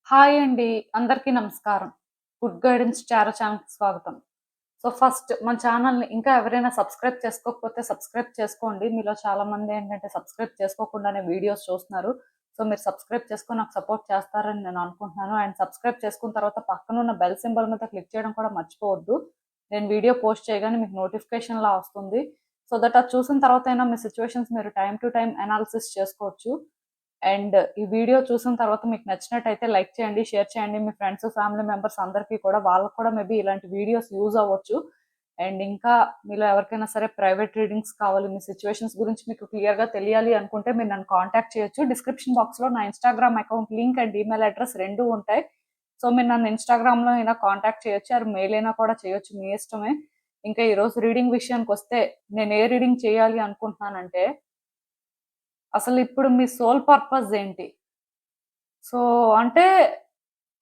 Hi అండి. అందరికీ నమస్కారం. గుడ్ గైడెన్స్ చారో ఛానల్‌కి స్వాగతం. సో, ఫస్ట్ మన ఛానల్‌ని ఇంకా ఎవరైనా సబ్స్క్రైబ్ చేసుకోకపోతే సబ్స్క్రైబ్ చేసుకోండి. మీలో చాలామంది ఏంటంటే సబ్స్క్రైబ్ చేసుకోకుండానే వీడియోస్ చూస్తున్నారు. సో, మీరు సబ్స్క్రైబ్ చేసుకొని నాకు సపోర్ట్ చేస్తారని నేను అనుకుంటున్నాను. అండ్ సబ్స్క్రైబ్ చేసుకున్న తర్వాత పక్కనున్న బెల్ సింబల్ మీద క్లిక్ చేయడం కూడా మర్చిపోవద్దు. నేను వీడియో పోస్ట్ చేయగానే మీకు నోటిఫికేషన్‌లా వస్తుంది. సో దట్ అది చూసిన తర్వాతైనా మీ సిట్యుయేషన్స్ మీరు టైమ్ టు టైమ్ అనాలిసిస్ చేసుకోవచ్చు. అండ్ ఈ వీడియో చూసిన తర్వాత మీకు నచ్చినట్టయితే లైక్ చేయండి, షేర్ చేయండి మీ ఫ్రెండ్స్, ఫ్యామిలీ మెంబర్స్ అందరికీ కూడా. వాళ్ళకి కూడా మేబీ ఇలాంటి వీడియోస్ యూజ్ అవ్వచ్చు. అండ్ ఇంకా మీలో ఎవరికైనా సరే ప్రైవేట్ రీడింగ్స్ కావాలి, మీ సిచ్యువేషన్స్ గురించి మీకు క్లియర్గా తెలియాలి అనుకుంటే మీరు నన్ను కాంటాక్ట్ చేయొచ్చు. డిస్క్రిప్షన్ బాక్స్లో నా Instagram account link and email address రెండూ ఉంటాయి. సో మీరు నన్ను ఇన్స్టాగ్రామ్లో అయినా కాంటాక్ట్ చేయొచ్చు, అది మెయిల్ అయినా కూడా చేయొచ్చు, మీ ఇష్టమే. ఇంకా ఈరోజు రీడింగ్ విషయానికి వస్తే నేను ఏ రీడింగ్ చేయాలి అనుకుంటున్నానంటే, అసలు ఇప్పుడు మీ సోల్ పర్పస్ ఏంటి? సో, అంటే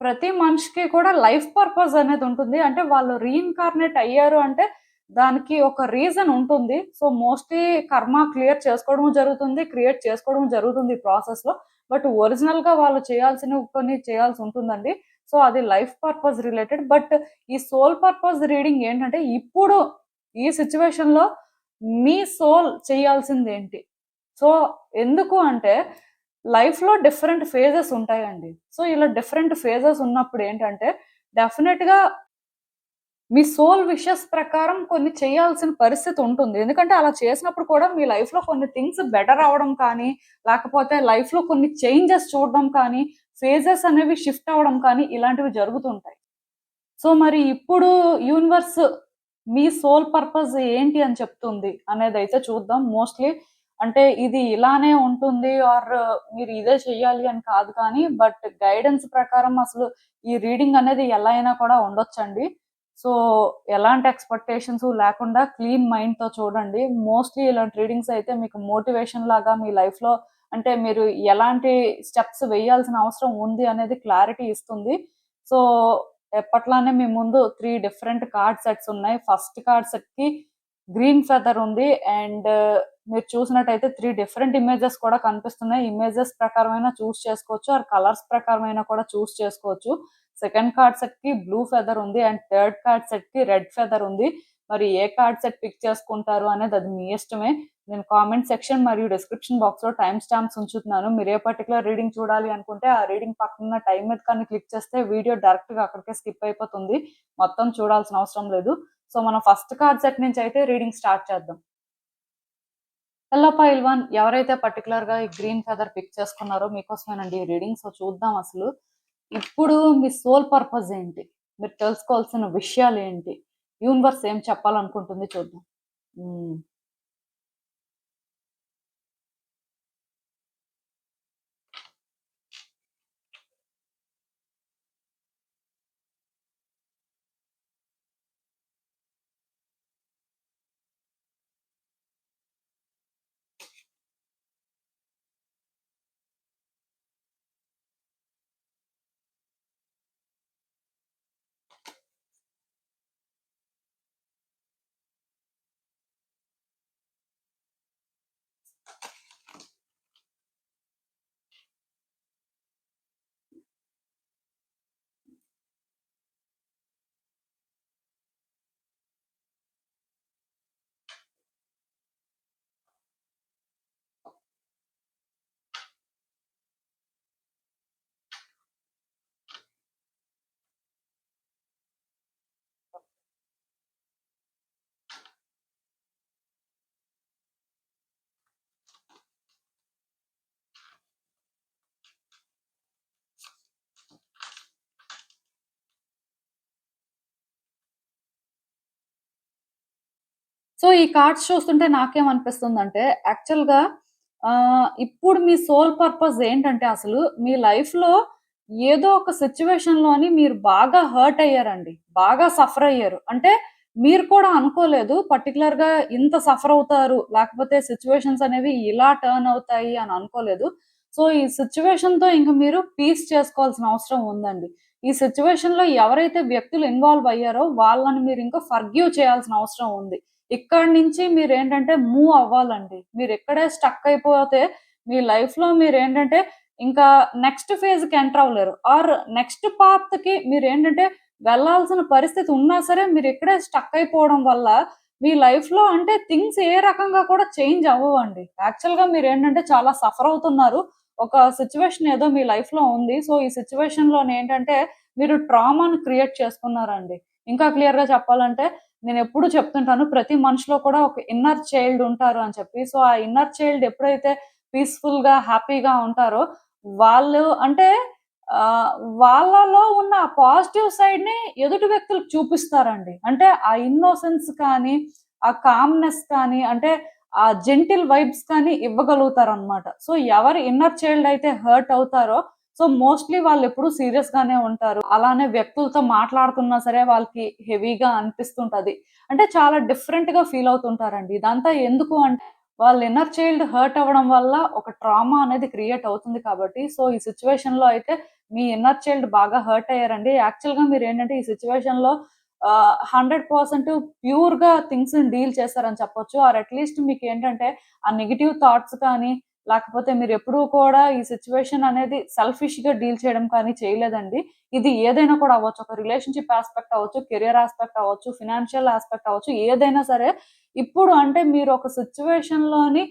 ప్రతి మనిషికి కూడా లైఫ్ పర్పస్ అనేది ఉంటుంది. అంటే వాళ్ళు రీఇన్‌కార్నేట్ అయ్యారు అంటే దానికి ఒక రీజన్ ఉంటుంది. సో, మోస్ట్‌లీ కర్మ క్లియర్ చేసుకోవడం జరుగుతుంది. క్రియేట్ చేసుకోవడం జరుగుతుంది ఈ ప్రాసెస్‌లో. బట్ ఒరిజినల్‌గా వాళ్ళు చేయాల్సినవి కొన్ని చేయాల్సి ఉంటుందండి. సో, అది లైఫ్ పర్పస్ రిలేటెడ్. బట్ ఈ సోల్ పర్పస్ రీడింగ్ ఏంటంటే ఇప్పుడు ఈ సిట్యుయేషన్‌లో మీ సోల్ చేయాల్సిందేంటి? సో, ఎందుకు అంటే లైఫ్‌లో డిఫరెంట్ ఫేజెస్ ఉంటాయండి. సో, ఇలా డిఫరెంట్ ఫేజెస్ ఉన్నప్పుడు ఏంటంటే డెఫినిట్‌గా మీ సోల్ విషెస్ ప్రకారం కొన్ని చేయాల్సిన పరిస్థితి ఉంటుంది. ఎందుకంటే అలా చేసినప్పుడు కూడా మీ లైఫ్‌లో కొన్ని థింగ్స్ బెటర్ అవ్వడం కానీ, లేకపోతే లైఫ్‌లో కొన్ని చేంజెస్ చూడడం కానీ, ఫేజెస్ అనేవి షిఫ్ట్ అవ్వడం కానీ ఇలాంటివి జరుగుతుంటాయి. సో, మరి ఇప్పుడు యూనివర్స్ మీ సోల్ పర్పస్ ఏంటి అని చెప్తుంది అనేదైతే చూద్దాం. మోస్ట్‌లీ అంటే ఇది ఇలానే ఉంటుంది ఆర్ మీరు ఇదే చెయ్యాలి అని కాదు కానీ, బట్ గైడెన్స్ ప్రకారం అసలు ఈ రీడింగ్ అనేది ఎలా అయినా కూడా ఉండొచ్చండి. సో, ఎలాంటి ఎక్స్‌పెక్టేషన్స్ లేకుండా క్లీన్ మైండ్‌తో చూడండి. మోస్ట్‌లీ ఇలాంటి రీడింగ్స్ అయితే మీకు మోటివేషన్ లాగా మీ లైఫ్‌లో అంటే మీరు ఎలాంటి స్టెప్స్ వేయాల్సిన అవసరం ఉంది అనేది క్లారిటీ ఇస్తుంది. సో ఎప్పట్లానే మీ ముందు 3 డిఫరెంట్ కార్డ్ సెట్స్ ఉన్నాయి. ఫస్ట్ కార్డ్ సెట్‌కి గ్రీన్ ఫెదర్ ఉంది. అండ్ మీరు చూసినట్టయితే 3 డిఫరెంట్ ఇమేజెస్ కూడా కనిపిస్తున్నాయి. ఇమేజెస్ ప్రకారమైనా చూస్ చేసుకోవచ్చు. ఆర్ కలర్స్ ప్రకారమైనా కూడా చూస్ చేసుకోవచ్చు. సెకండ్ కార్డ్ సెట్‌కి బ్లూ ఫెదర్ ఉంది. అండ్ థర్డ్ కార్డ్ సెట్‌కి రెడ్ ఫెదర్ ఉంది. మరి ఏ కార్డ్ సెట్ పిక్ చేసుకుంటారు అనేది అది మీ ఇష్టమే. నేను కామెంట్ సెక్షన్ మరియు డిస్క్రిప్షన్ బాక్స్‌లో టైమ్ స్టాంప్స్ ఉంచుతున్నాను. మీరు ఏ పర్టిక్యులర్ రీడింగ్ చూడాలి అనుకుంటే ఆ రీడింగ్ పక్కనున్న టైం మీద కానీ క్లిక్ చేస్తే వీడియో డైరెక్ట్‌గా అక్కడికే స్కిప్ అయిపోతుంది. మొత్తం చూడాల్సిన అవసరం లేదు. సో, మనం ఫస్ట్ కార్డ్ సెట్ నుంచి అయితే రీడింగ్ స్టార్ట్ చేద్దాం. హలో పైల్ వన్, ఎవరైతే పర్టిక్యులర్‌గా ఈ గ్రీన్ ఫెదర్ పిక్ చేసుకున్నారో మీకోసమేనండి ఈ రీడింగ్. సో, చూద్దాం అసలు. ఇప్పుడు మీ సోల్ పర్పస్ ఏంటి? మీరు తెలుసుకోవాల్సిన విషయాలేంటి? యూనివర్స్ ఏం చెప్పాలనుకుంటుంది చూద్దాం. హ్మ్. సో, ఈ కార్డ్స్ చూస్తుంటే నాకేమనిపిస్తుందంటే, యాక్చువల్‌గా ఇప్పుడు మీ సోల్ పర్పస్ ఏంటంటే అసలు, మీ లైఫ్‌లో ఏదో ఒక సిట్యుయేషన్‌లోని మీరు బాగా హర్ట్ అయ్యారండి. బాగా సఫర్ అయ్యారు. అంటే మీరు కూడా అనుకోలేదు పర్టిక్యులర్‌గా ఇంత సఫర్ అవుతారు, లేకపోతే సిట్యుయేషన్స్ అనేవి ఇలా టర్న్ అవుతాయి అని అనుకోలేదు. సో, ఈ సిట్యుయేషన్‌తో ఇంక మీరు పీస్ చేసుకోవాల్సిన అవసరం ఉందండి. ఈ సిట్యుయేషన్‌లో ఎవరైతే వ్యక్తులు ఇన్వాల్వ్ అయ్యారో వాళ్ళని మీరు ఇంకా ఫర్గివ్ చేయాల్సిన అవసరం ఉంది. ఇక్కడి నుంచి మీరేంటంటే మూవ్ అవ్వాలండి. మీరిక్కడే స్టక్ అయిపోతే మీ లైఫ్‌లో మీరేంటంటే ఇంకా నెక్స్ట్ ఫేజ్‌కి ఎంటర్ అవ్వలేరు. ఆర్ నెక్స్ట్ పాత్‌కి మీరేంటంటే వెళ్ళాల్సిన పరిస్థితి ఉన్నా సరే మీరిక్కడే స్టక్ అయిపోవడం వల్ల మీ లైఫ్‌లో అంటే థింగ్స్ ఏ రకంగా కూడా చేంజ్ అవ్వవండి. యాక్చువల్‌గా మీరేంటంటే చాలా సఫర్ అవుతున్నారు. ఒక సిట్యుయేషన్ ఏదో మీ లైఫ్‌లో ఉంది. సో, ఈ సిట్యుయేషన్‌లోనేంటంటే మీరు ట్రామాని క్రియేట్ చేసుకున్నారండి. ఇంకా క్లియర్‌గా చెప్పాలంటే నేనెప్పుడు చెప్తుంటాను ప్రతి మనిషిలో కూడా ఒక ఇన్నర్ చైల్డ్ ఉంటారు అని చెప్పి. సో, ఆ ఇన్నర్ చైల్డ్ ఎప్పుడైతే పీస్‌ఫుల్‌గా, హ్యాపీగా ఉంటారో వాళ్ళు అంటే ఆహ్, వాళ్ళలో ఉన్న ఆ పాజిటివ్ సైడ్‌ని ఎదుటి వ్యక్తులకు చూపిస్తారండి. అంటే ఆ ఇన్నోసెన్స్ కానీ, ఆ కామ్‌నెస్ కానీ, అంటే ఆ జెంటిల్ వైబ్స్ కానీ ఇవ్వగలుగుతారనమాట. సో, ఎవరి ఇన్నర్ చైల్డ్ అయితే హర్ట్ అవుతారో సో, మోస్ట్‌లీ వాళ్ళెప్పుడూ సీరియస్‌గానే ఉంటారు. అలానే వ్యక్తులతో మాట్లాడుతున్నా సరే వాళ్ళకి హెవీగా అనిపిస్తుంటది. అంటే చాలా డిఫరెంట్‌గా ఫీల్ అవుతుంటారండి. ఇదంతా ఎందుకు అంటే వాళ్ళ ఇన్నర్ చైల్డ్ హర్ట్ అవ్వడం వల్ల ఒక ట్రామా అనేది క్రియేట్ అవుతుంది కాబట్టి, సో, ఈ సిట్యుయేషన్‌లో అయితే మీ ఇన్నర్ చైల్డ్ బాగా హర్ట్ అయ్యారండి. యాక్చువల్‌గా మీరేంటంటే ఈ సిట్యుయేషన్‌లో 100% ప్యూర్‌గా థింగ్స్‌ని డీల్ చేశారని చెప్పొచ్చు. ఆర్ అట్‌లీస్ట్ మీకేంటంటే ఆ నెగెటివ్ థాట్స్ కానీ, లేకపోతే మీరెప్పుడూ కూడా ఈ సిట్యుయేషన్ అనేది సెల్ఫిష్‌గా డీల్ చేయడం కానీ చేయలేదండి. ఇది ఏదైనా కూడా అవ్వచ్చు. ఒక రిలేషన్‌షిప్ యాస్పెక్ట్ అవ్వచ్చు, కెరియర్ యాస్పెక్ట్ అవ్వచ్చు, ఫినాన్షియల్ యాస్పెక్ట్ అవ్వచ్చు, ఏదైనా సరే ఇప్పుడు అంటే మీరు ఒక సిట్యుయేషన్‌లోని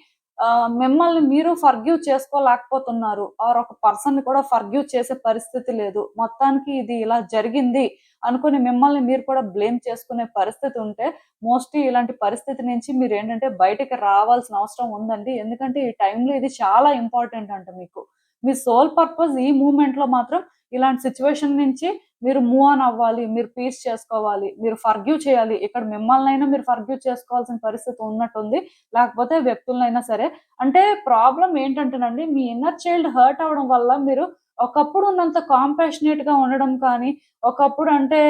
మిమ్మల్ని మీరు ఫర్‌గివ్ చేసుకోలేకపోతున్నారు. ఆర్ ఒక పర్సన్‌ని కూడా ఫర్‌గివ్ చేసే పరిస్థితి లేదు. మొత్తానికి ఇది ఇలా జరిగింది అనుకోని మిమ్మల్ని మీరు కూడా బ్లేమ్ చేసుకునే పరిస్థితి ఉంటే, మోస్ట్‌లీ ఇలాంటి పరిస్థితి నుంచి మీరేంటంటే బయటికి రావాల్సిన అవసరం ఉందండి. ఎందుకంటే ఈ టైంలో ఇది చాలా ఇంపార్టెంట్ అంట మీకు. మీ సోల్ పర్పస్ ఈ మూవ్‌మెంట్‌లో మాత్రం ఇలాంటి సిట్యుయేషన్ నుంచి మీరు మూవ్ ఆన్ అవ్వాలి. మీరు పీస్ చేసుకోవాలి. మీరు ఫర్‌గివ్ చేయాలి. ఇక్కడ మిమ్మల్నైనా మీరు ఫర్‌గివ్ చేసుకోవాల్సిన పరిస్థితి ఉన్నట్టుంది. లేకపోతే వ్యక్తులనైనా సరే. అంటే ప్రాబ్లమ్ ఏంటంటేనండి మీ ఇన్నర్ చైల్డ్ హర్ట్ అవ్వడం వల్ల మీరు ఒకప్పుడు ఉన్నంత కాంపాషనేట్‌గా ఉండడం కానీ, ఒకప్పుడు అంటే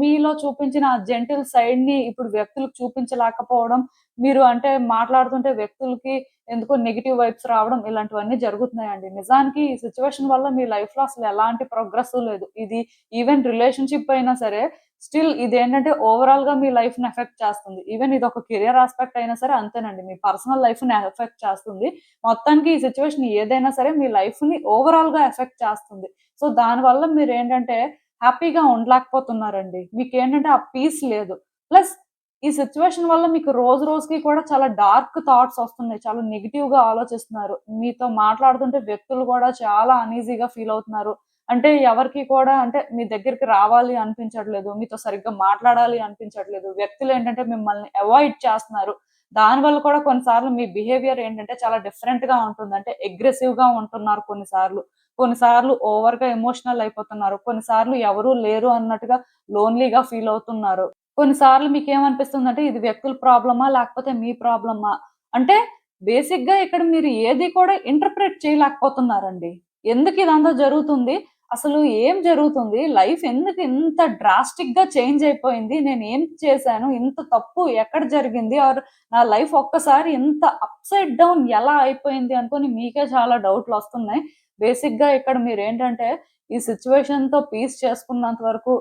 మీలో చూపించిన ఆ జెంటిల్ సైడ్‌ని ఇప్పుడు వ్యక్తులకు చూపించలేకపోవడం, మీరు అంటే మాట్లాడుతుంటే వ్యక్తులకి ఎందుకో నెగెటివ్ వైబ్స్ రావడం ఇలాంటివన్నీ జరుగుతున్నాయండి. నిజానికి ఈ సిట్యుయేషన్ వల్ల మీ లైఫ్‌లో అసలు ఎలాంటి ప్రోగ్రెస్సు లేదు. ఇది ఈవెన్ రిలేషన్‌షిప్ అయినా సరే స్టిల్ ఇదేంటంటే ఓవరాల్‌గా మీ లైఫ్‌ని ఎఫెక్ట్ చేస్తుంది. ఈవెన్ ఇదొక కెరియర్ యాస్పెక్ట్ అయినా సరే అంతేనండి. మీ పర్సనల్ లైఫ్‌ని ఎఫెక్ట్ చేస్తుంది. మొత్తానికి ఈ సిట్యుయేషన్ ఏదైనా సరే మీ లైఫ్‌ని ఓవరాల్‌గా ఎఫెక్ట్ చేస్తుంది. సో, దానివల్ల మీరేంటంటే హ్యాపీగా ఉండలేకపోతున్నారండి. మీకేంటంటే ఆ పీస్ లేదు. ప్లస్ ఈ సిట్యుయేషన్ వల్ల మీకు రోజు రోజుకి కూడా చాలా డార్క్ థాట్స్ వస్తున్నాయి. చాలా నెగెటివ్‌గా ఆలోచిస్తున్నారు. మీతో మాట్లాడుతుంటే వ్యక్తులు కూడా చాలా అన్‌ఈజీగా ఫీల్ అవుతున్నారు. అంటే ఎవరికీ కూడా అంటే మీ దగ్గరికి రావాలి అనిపించట్లేదు. మీతో సరిగ్గా మాట్లాడాలి అనిపించట్లేదు. వ్యక్తులేంటంటే మిమ్మల్ని అవాయిడ్ చేస్తున్నారు. దానివల్ల కూడా కొన్నిసార్లు మీ బిహేవియర్ ఏంటంటే చాలా డిఫరెంట్‌గా ఉంటుంది. అంటే అగ్రెసివ్‌గా ఉంటున్నారు కొన్నిసార్లు. కొన్నిసార్లు ఓవర్‌గా ఎమోషనల్ అయిపోతున్నారు. కొన్నిసార్లు ఎవరు లేరు అన్నట్టుగా లోన్‌లీగా ఫీల్ అవుతున్నారు. కొన్నిసార్లు మీకేమనిపిస్తుందంటే ఇది వ్యక్తుల ప్రాబ్లమా? లేకపోతే మీ ప్రాబ్లమా? అంటే బేసిక్‌గా ఇక్కడ మీరు ఏది కూడా ఇంటర్ప్రెట్ చేయలేకపోతున్నారండి. ఎందుకు ఇదంతా జరుగుతుంది? అసలు ఏం జరుగుతుంది? లైఫ్ ఎందుకు ఇంత డ్రాస్టిక్‌గా చేంజ్ అయిపోయింది? నేనేం చేశాను? ఇంత తప్పు ఎక్కడ జరిగింది? ఆర్ నా లైఫ్ ఒక్కసారి ఇంత అప్‌సైడ్ డౌన్ ఎలా అయిపోయింది? అనుకోని మీకే చాలా డౌట్‌లొస్తున్నాయి. బేసిక్‌గా ఇక్కడ మీరేంటంటే ఈ సిట్యుయేషన్‌తో పీస్ చేసుకున్నంత వరకు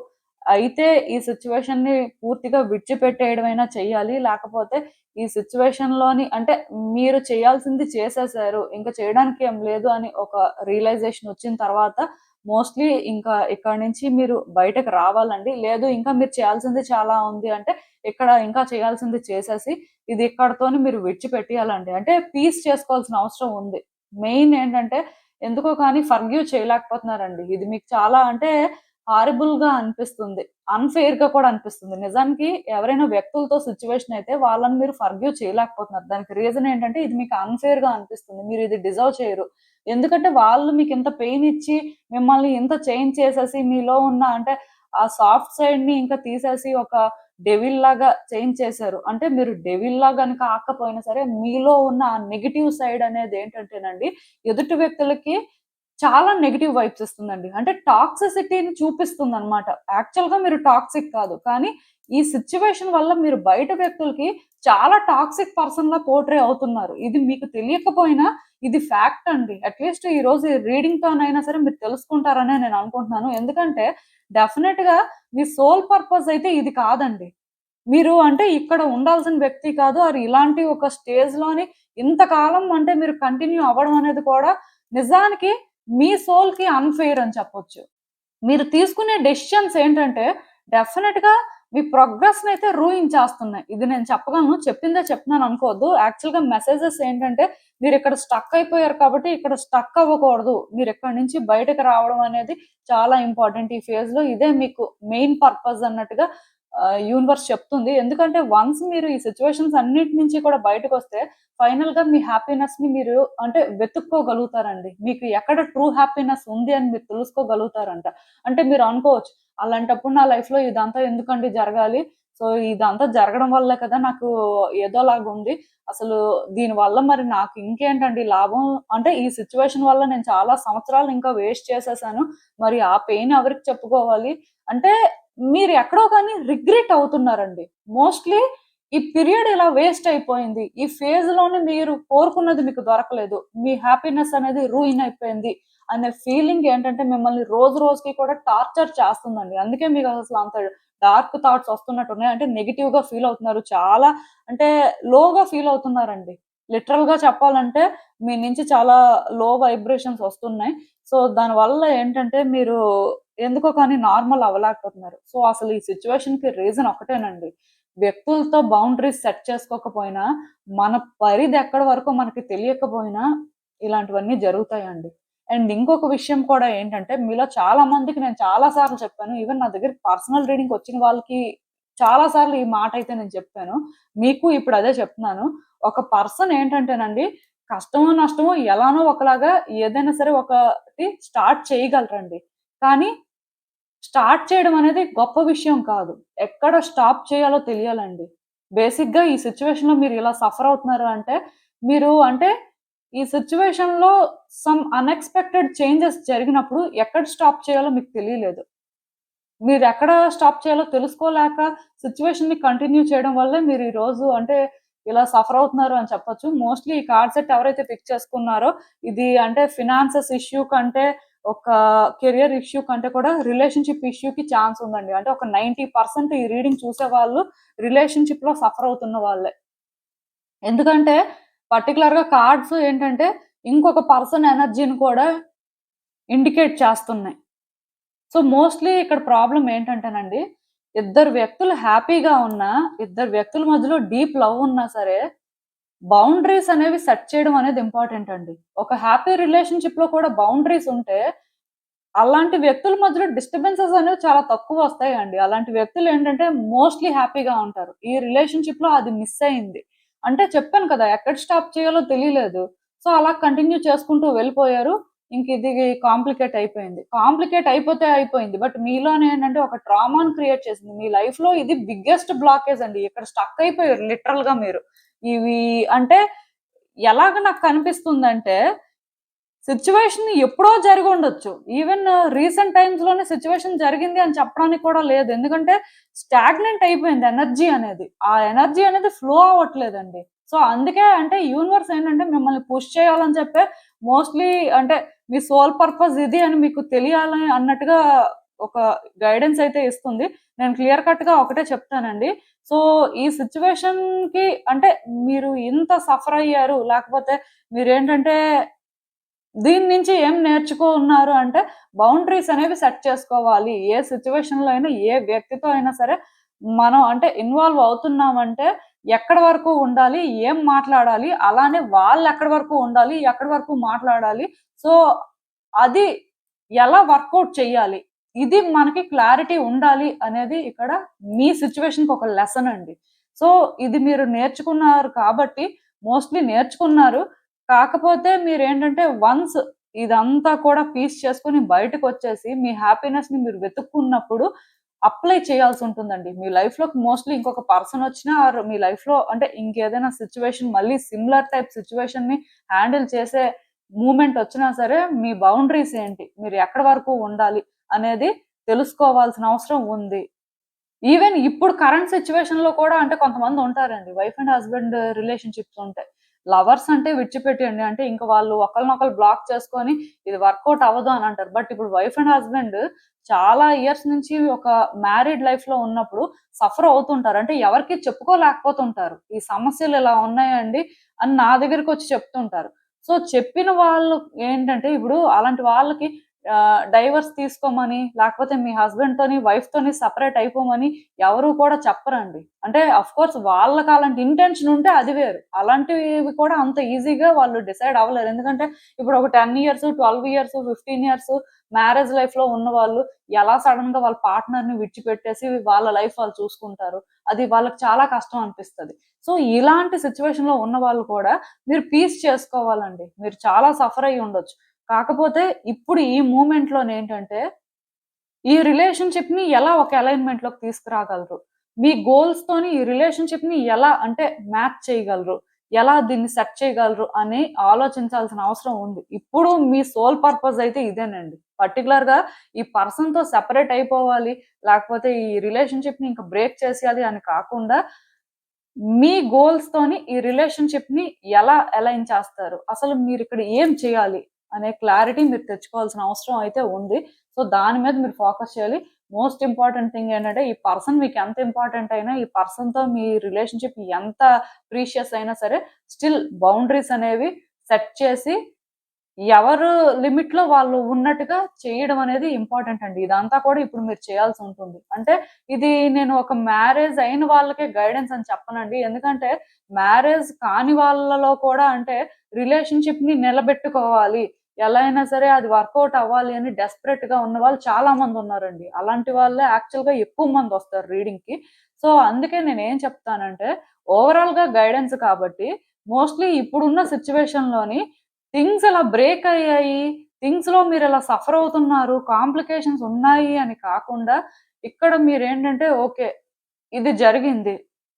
అయితే ఈ సిట్యుయేషన్‌ని పూర్తిగా విడిచిపెట్టేయడమైనా చెయ్యాలి. లేకపోతే ఈ సిట్యుయేషన్‌లోని అంటే మీరు చేయాల్సింది చేసేసారు. ఇంక చేయడానికి ఏం లేదు అని ఒక రియలైజేషన్ వచ్చిన తర్వాత మోస్ట్‌లీ ఇంకా ఇక్కడి నుంచి మీరు బయటకి రావాలండి. లేదు ఇంకా మీరు చేయాల్సింది చాలా ఉంది అంటే ఇక్కడ ఇంకా చేయాల్సింది చేసేసి ఇది ఇక్కడితోని మీరు విడిచిపెట్టేయాలండి. అంటే పీస్ చేసుకోవాల్సిన అవసరం ఉంది. మెయిన్ ఏంటంటే ఎందుకో కానీ ఫర్‌గివ్ చేయలేకపోతున్నారండి. ఇది మీకు చాలా అంటే హారిబుల్‌గా అనిపిస్తుంది. అన్‌ఫెయిర్‌గా కూడా అనిపిస్తుంది. నిజానికి ఎవరైనా వ్యక్తులతో సిట్యుయేషన్ అయితే వాళ్ళని మీరు ఫర్‌గివ్ చేయలేకపోతున్నారు. దానికి రీజన్ ఏంటంటే ఇది మీకు అన్‌ఫెయిర్‌గా అనిపిస్తుంది. మీరు ఇది డిజర్వ్ చేయరు. ఎందుకంటే వాళ్ళు మీకింత పెయిన్ ఇచ్చి మిమ్మల్ని ఇంత చేంజ్ చేసేసి మీలో ఉన్న అంటే ఆ సాఫ్ట్ సైడ్‌ని ఇంకా తీసేసి ఒక డెవిల్‌లాగా చేంజ్ చేశారు. అంటే మీరు డెవిల్‌లా కాకపోయినా సరే మీలో ఉన్న ఆ నెగెటివ్ సైడ్ అనేదేంటంటేనండి ఎదుటి వ్యక్తులకి చాలా నెగెటివ్ వైబ్స్ ఇస్తుందండి. అంటే టాక్సిసిటీని చూపిస్తుందనమాట. యాక్చువల్‌గా మీరు టాక్సిక్ కాదు. కానీ ఈ సిట్యుయేషన్ వల్ల మీరు బయట వ్యక్తులకి చాలా టాక్సిక్ పర్సన్‌లా పోర్ట్రే అవుతున్నారు. ఇది మీకు తెలియకపోయినా ఇది ఫ్యాక్ట్ అండి. అట్‌లీస్ట్ ఈరోజు ఈ రీడింగ్‌తోనైనా సరే మీరు తెలుసుకుంటారనే నేను అనుకుంటున్నాను. ఎందుకంటే డెఫినెట్‌గా మీ సోల్ పర్పస్ అయితే ఇది కాదండి. మీరు అంటే ఇక్కడ ఉండాల్సిన వ్యక్తి కాదు. ఆర్ ఇలాంటి ఒక స్టేజ్‌లోని ఇంతకాలం అంటే మీరు కంటిన్యూ అవ్వడం అనేది కూడా నిజానికి మీ సోల్‌కి అన్‌ఫెయిర్ అని చెప్పొచ్చు. మీరు తీసుకునే డెసిషన్స్ ఏంటంటే డెఫినిట్‌గా మీ ప్రోగ్రెస్‌నైతే రూయిన్ చేస్తున్నాయి. ఇది నేను చెప్పగలను. చెప్పిందే చెప్తున్నాను అనుకోవద్దు. యాక్చువల్‌గా మెసేజెస్ ఏంటంటే మీరిక్కడ స్టక్ అయిపోయారు కాబట్టి ఇక్కడ స్టక్ అవ్వకూడదు. మీరిక్కడి నుంచి బయటకి రావడం అనేది చాలా ఇంపార్టెంట్. ఈ ఫేజ్‌లో ఇదే మీకు మెయిన్ పర్పస్ అన్నట్టుగా యూనివర్స్ చెప్తుంది. ఎందుకంటే వన్స్ మీరు ఈ సిట్యుయేషన్స్ అన్నిటి నుంచి కూడా బయటకొస్తే ఫైనల్‌గా మీ హ్యాపీనెస్‌ని మీరు అంటే వెతుక్కోగలుగుతారండి. మీకు ఎక్కడ ట్రూ హ్యాపీనెస్ ఉంది అని మీరు తెలుసుకోగలుగుతారంట. అంటే మీరు అనుకోవచ్చు, అలాంటప్పుడు నా లైఫ్‌లో ఇదంతా ఎందుకండి జరగాలి? సో, ఇదంతా జరగడం వల్లే కదా నాకు ఏదోలాగుంది. అసలు దీనివల్ల మరి నాకు ఇంకేంటండి లాభం? అంటే ఈ సిట్యుయేషన్ వల్ల నేను చాలా సంవత్సరాలు ఇంకా వేస్ట్ చేసేసాను. మరి ఆ పెయిన్ ఎవరికి చెప్పుకోవాలి? అంటే మీరు ఎక్కడో గాని రిగ్రెట్ అవుతున్నారండి. మోస్ట్‌లీ ఈ పీరియడ్ ఇలా వేస్ట్ అయిపోయింది. ఈ ఫేజ్‌లోనే మీరు కోరుకున్నది మీకు దొరకలేదు. మీ హ్యాపీనెస్ అనేది రూయిన్ అయిపోయింది అనే ఫీలింగ్ ఏంటంటే మిమ్మల్ని రోజు రోజుకి కూడా టార్చర్ చేస్తుందండి. అందుకే మీకు అసలు అంత డార్క్ థాట్స్ వస్తున్నట్టున్నాయి. అంటే నెగెటివ్‌గా ఫీల్ అవుతున్నారు. చాలా అంటే లోగా ఫీల్ అవుతున్నారండి. లిటరల్‌గా చెప్పాలంటే మీ నుంచి చాలా లో వైబ్రేషన్స్ వస్తున్నాయి. సో, దానివల్ల ఏంటంటే మీరు ఎందుకో కానీ నార్మల్ అవ్వలేకపోతున్నారు. సో, అసలు ఈ సిట్యుయేషన్‌కి రీజన్ ఒకటేనండి. వ్యక్తులతో బౌండరీస్ సెట్ చేసుకోకపోయినా, మన పరిధి ఎక్కడి వరకో మనకి తెలియకపోయినా ఇలాంటివన్నీ జరుగుతాయండి. అండ్ ఇంకొక విషయం కూడా ఏంటంటే, మీలో చాలా మందికి నేను చాలా సార్లు చెప్పాను. ఈవెన్ నా దగ్గరికి పర్సనల్ రీడింగ్‌కి వచ్చిన వాళ్ళకి చాలా సార్లు ఈ మాటైతే నేను చెప్పాను. మీకు ఇప్పుడు అదే చెప్తున్నాను. ఒక పర్సన్ ఏంటంటేనండి, కష్టమో, నష్టమో ఎలానో ఒకలాగా ఏదైనా సరే ఒకటి స్టార్ట్ చేయగలరండి. కానీ స్టార్ట్ చేయడం అనేది గొప్ప విషయం కాదు. ఎక్కడ స్టాప్ చేయాలో తెలియాలండి. బేసిక్‌గా ఈ సిట్యుయేషన్‌లో మీరు ఇలా సఫర్ అవుతున్నారు అంటే, మీరు అంటే ఈ సిట్యుయేషన్‌లో సమ్ అన్‌ఎక్స్‌పెక్టెడ్ చేంజెస్ జరిగినప్పుడు ఎక్కడ స్టాప్ చేయాలో మీకు తెలియలేదు. మీరెక్కడ స్టాప్ చేయాలో తెలుసుకోలేక సిట్యుయేషన్‌ని కంటిన్యూ చేయడం వల్లే మీరు ఈరోజు అంటే ఇలా సఫర్ అవుతున్నారు అని చెప్పొచ్చు. మోస్ట్‌లీ ఈ కార్డ్ సెట్ ఎవరైతే పిక్ చేసుకున్నారో ఇది అంటే ఫినాన్సెస్ ఇష్యూ కంటే, ఒక కెరియర్ ఇష్యూ కంటే కూడా రిలేషన్‌షిప్ ఇష్యూకి ఛాన్స్ ఉందండి. అంటే ఒక 90% ఈ రీడింగ్ చూసేవాళ్ళు రిలేషన్‌షిప్‌లో సఫర్ అవుతున్న వాళ్ళే. ఎందుకంటే పర్టిక్యులర్‌గా కార్డ్స్ ఏంటంటే ఇంకొక పర్సన్ ఎనర్జీని కూడా ఇండికేట్ చేస్తున్నాయి. సో, మోస్ట్‌లీ ఇక్కడ ప్రాబ్లమ్ ఏంటంటేనండి, ఇద్దరు వ్యక్తులు హ్యాపీగా ఉన్నా, ఇద్దరు వ్యక్తుల మధ్యలో డీప్ లవ్ ఉన్నా సరే, బౌండరీస్ అనేవి సెట్ చేయడం అనేది ఇంపార్టెంట్ అండి. ఒక హ్యాపీ రిలేషన్‌షిప్‌లో కూడా బౌండరీస్ ఉంటే, అలాంటి వ్యక్తుల మధ్యలో డిస్టర్బెన్సెస్ అనేవి చాలా తక్కువొస్తాయండి. అలాంటి వ్యక్తులేంటంటే మోస్ట్‌లీ హ్యాపీగా ఉంటారు. ఈ రిలేషన్‌షిప్‌లో అది మిస్ అయింది. అంటే చెప్పాను కదా! ఎక్కడ స్టాప్ చేయాలో తెలియలేదు. సో, అలా కంటిన్యూ చేసుకుంటూ వెళ్ళిపోయారు. ఇంక ఇది కాంప్లికేట్ అయిపోయింది. కాంప్లికేట్ అయిపోతే అయిపోయింది. బట్ మీలోనే ఏంటంటే ఒక ట్రామాని క్రియేట్ చేసింది. మీ లైఫ్‌లో ఇది బిగ్గెస్ట్ బ్లాకేజ్ అండి. ఇక్కడ స్టక్ అయిపోయారు లిటరల్‌గా మీరు. ఇవి అంటే ఎలాగ నాకు కనిపిస్తుందంటే సిట్యుయేషన్ ఎప్పుడో జరిగుండొచ్చు. ఈవెన్ రీసెంట్ టైమ్స్‌లోనే సిట్యుయేషన్ జరిగింది అని చెప్పడానికి కూడా లేదు. ఎందుకంటే స్టాగ్నెంట్ అయిపోయింది ఎనర్జీ అనేది. ఆ ఎనర్జీ అనేది ఫ్లో అవ్వట్లేదండి. సో, అందుకే అంటే యూనివర్స్ ఏంటంటే మిమ్మల్ని పుష్ చేయాలని చెప్పే మోస్ట్‌లీ అంటే మీ సోల్ పర్పస్ ఇది అని మీకు తెలియాలని అన్నట్టుగా ఒక గైడెన్స్ అయితే ఇస్తుంది. నేను క్లియర్ కట్‌గా ఒకటే చెప్తానండి. సో, ఈ సిట్యుయేషన్‌కి అంటే మీరు ఇంత సఫర్ అయ్యారు. లేకపోతే మీరేంటంటే దీని నుంచి ఏం నేర్చుకున్నారు అంటే, బౌండరీస్ అనేవి సెట్ చేసుకోవాలి. ఏ సిట్యుయేషన్‌లో అయినా, ఏ వ్యక్తితో అయినా సరే, మనం అంటే ఇన్వాల్వ్ అవుతున్నామంటే, ఎక్కడి వరకు ఉండాలి, ఏం మాట్లాడాలి, అలానే వాళ్ళెక్కడి వరకు ఉండాలి, ఎక్కడి వరకు మాట్లాడాలి. సో, అది ఎలా వర్కౌట్ చెయ్యాలి. ఇది మనకి క్లారిటీ ఉండాలి అనేది ఇక్కడ మీ సిట్యుయేషన్‌కి ఒక లెసన్ అండి. సో, ఇది మీరు నేర్చుకున్నారు కాబట్టి, మోస్ట్‌లీ నేర్చుకున్నారు. కాకపోతే మీరేంటంటే వన్స్ ఇదంతా కూడా పీస్ చేసుకొని బయటకొచ్చేసి మీ హ్యాపీనెస్‌ని మీరు వెతుక్కున్నప్పుడు అప్లై చేయాల్సుంటుందండి. మీ లైఫ్‌లోకి మోస్ట్‌లీ ఇంకొక పర్సనొచ్చినా ఆర్ మీ లైఫ్‌లో అంటే ఇంకేదైనా సిట్యుయేషన్ మళ్ళీ సిమిలర్ టైప్ సిట్యుయేషన్‌ని హ్యాండిల్ చేసే మూవ్‌మెంటొచ్చినా సరే మీ బౌండరీస్ ఏంటి? మీరు ఎక్కడి వరకు ఉండాలి? అనేది తెలుసుకోవాల్సిన అవసరం ఉంది. ఈవెన్ ఇప్పుడు కరెంట్ సిట్యుయేషన్‌లో కూడా అంటే కొంతమందుంటారండి. వైఫ్ అండ్ హస్బెండ్ రిలేషన్‌షిప్స్ ఉంటాయి. లవర్స్ అంటే విడిచిపెట్టేయండి. అంటే ఇంక వాళ్ళు ఒకళ్ళనొకళ్ళు బ్లాక్ చేసుకొని ఇది వర్కౌట్ అవ్వదు అని అంటారు. బట్ ఇప్పుడు వైఫ్ అండ్ హస్బెండ్ చాలా ఇయర్స్ నుంచి ఒక మ్యారీడ్ లైఫ్‌లో ఉన్నప్పుడు సఫర్ అవుతుంటారు. అంటే ఎవరికీ చెప్పుకోలేకపోతుంటారు. ఈ సమస్యలు ఇలా ఉన్నాయండి అని నా దగ్గరకొచ్చి చెప్తుంటారు. సో చెప్పిన వాళ్ళు ఏంటంటే ఇప్పుడు అలాంటి వాళ్ళకి డైవర్స్ తీసుకోమని, లేకపోతే మీ హస్బెండ్ తోని వైఫ్ తోని సెపరేట్ అయిపోమని ఎవరు కూడా చెప్పరండి. అంటే కోర్స్ వాళ్ళకి అలాంటి ఇంటెన్షన్ ఉంటే అది వేరు. అలాంటివి కూడా అంత ఈజీగా వాళ్ళు డిసైడ్ అవ్వలేరు. ఎందుకంటే ఇప్పుడు ఒక 10 years, 12 years, 15 years marriage life లో ఉన్న వాళ్ళు ఎలా సడన్ గా వాళ్ళ పార్ట్నర్ ని విడిచిపెట్టేసి వాళ్ళ లైఫ్ వాళ్ళు చూసుకుంటారు. అది వాళ్ళకి చాలా కష్టం అనిపిస్తది. సో ఇలాంటి సిచ్యువేషన్ లో ఉన్న వాళ్ళు కూడా మీరు పీస్ చేసుకోవాలండి. మీరు చాలా సఫర్ అయ్యి ఉండొచ్చు. కాకపోతే ఇప్పుడు ఈ మూమెంట్‌లోనేంటంటే, ఈ రిలేషన్‌షిప్‌ని ఎలా ఒక అలైన్‌మెంట్‌లోకి తీసుకురాగలరు? మీ గోల్స్‌తోని ఈ రిలేషన్‌షిప్‌ని ఎలా అంటే మ్యాచ్ చేయగలరు? ఎలా దీన్ని సెట్ చేయగలరు అని ఆలోచించాల్సిన అవసరం ఉంది. ఇప్పుడు మీ సోల్ పర్పస్ అయితే ఇదేనండి. పర్టిక్యులర్‌గా ఈ పర్సన్‌తో సెపరేట్ అయిపోవాలి, లేకపోతే ఈ రిలేషన్‌షిప్‌ని ఇంక బ్రేక్ చేసేయాలి అని కాకుండా, మీ గోల్స్‌తోని ఈ రిలేషన్‌షిప్‌ని ఎలా అలైన్ చేస్తారు? అసలు మీరిక్కడ ఏం చేయాలి? అనే క్లారిటీ మీరు తెచ్చుకోవాల్సిన అవసరం అయితే ఉంది. సో, దాని మీద మీరు ఫోకస్ చేయాలి. మోస్ట్ ఇంపార్టెంట్ థింగ్ ఏంటంటే, ఈ పర్సన్ మీకు ఎంత ఇంపార్టెంట్ అయినా, ఈ పర్సన్‌తో మీ రిలేషన్‌షిప్ ఎంత ప్రీషియస్ అయినా సరే, స్టిల్ బౌండరీస్ అనేవి సెట్ చేసి ఎవరు లిమిట్‌లో వాళ్ళు ఉన్నట్టుగా చేయడం అనేది ఇంపార్టెంట్ అండి. ఇదంతా కూడా ఇప్పుడు మీరు చేయాల్సి ఉంటుంది. అంటే ఇది నేను ఒక మ్యారేజ్ అయిన వాళ్ళకే గైడెన్స్ అని చెప్పనండి. ఎందుకంటే మ్యారేజ్ కాని వాళ్ళలో కూడా అంటే రిలేషన్‌షిప్‌ని నిలబెట్టుకోవాలి. ఎలా అయినా సరే అది వర్కౌట్ అవ్వాలి అని డెస్పరేట్‌గా ఉన్నవాళ్ళు చాలా మందున్నారండి. అలాంటి వాళ్ళే యాక్చువల్‌గా ఎక్కువ మందొస్తారు రీడింగ్‌కి. సో, అందుకే నేనేం చెప్తానంటే ఓవరాల్‌గా గైడెన్స్ కాబట్టి మోస్ట్‌లీ ఇప్పుడున్న సిట్యుయేషన్‌లోని థింగ్స్ ఇలా బ్రేక్ అయ్యాయి. థింగ్స్‌లో మీరిలా సఫర్ అవుతున్నారు. కాంప్లికేషన్స్ ఉన్నాయి అని కాకుండా, ఇక్కడ మీరేంటంటే ఓకే. ఇది జరిగింది.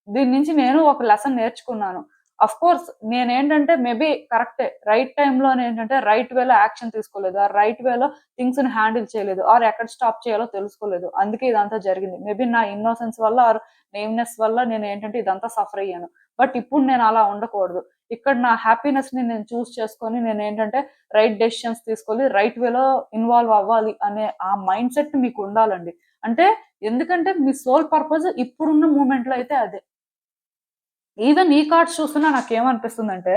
దీని నుంచి నేను ఒక లెసన్ నేర్చుకున్నాను. ఆఫ్‌కోర్స్ నేనేంటంటే మేబీ కరెక్టే. రైట్ టైమ్‌లోనేంటంటే రైట్ వేలో యాక్షన్ తీసుకోలేదు. రైట్ వేలో థింగ్స్‌ని హ్యాండిల్ చేయలేదు. ఎక్కడ స్టాప్ చేయాలో తెలుసుకోలేదు. అందుకే ఇదంతా జరిగింది. మేబీ నా ఇన్నోసెన్స్ వల్ల నేమ్‌నెస్ వల్ల నేనేంటంటే ఇదంతా సఫర్ అయ్యాను. బట్ ఇప్పుడు నేను అలా ఉండకూడదు. ఇక్కడ నా హ్యాపీనెస్‌ని నేను చూజ్ చేసుకొని నేనేంటంటే రైట్ డెసిషన్స్ తీసుకోవాలి. రైట్ వేలో ఇన్వాల్వ్ అవ్వాలి అనే ఆ మైండ్ సెట్ మీకుండాలండి. అంటే ఎందుకంటే మీ సోల్ పర్పస్ ఇప్పుడున్న మూమెంట్‌లో అయితే అదే. ఈవెన్ ఈ కార్డ్స్ చూస్తున్నా నాకేమనిపిస్తుందంటే,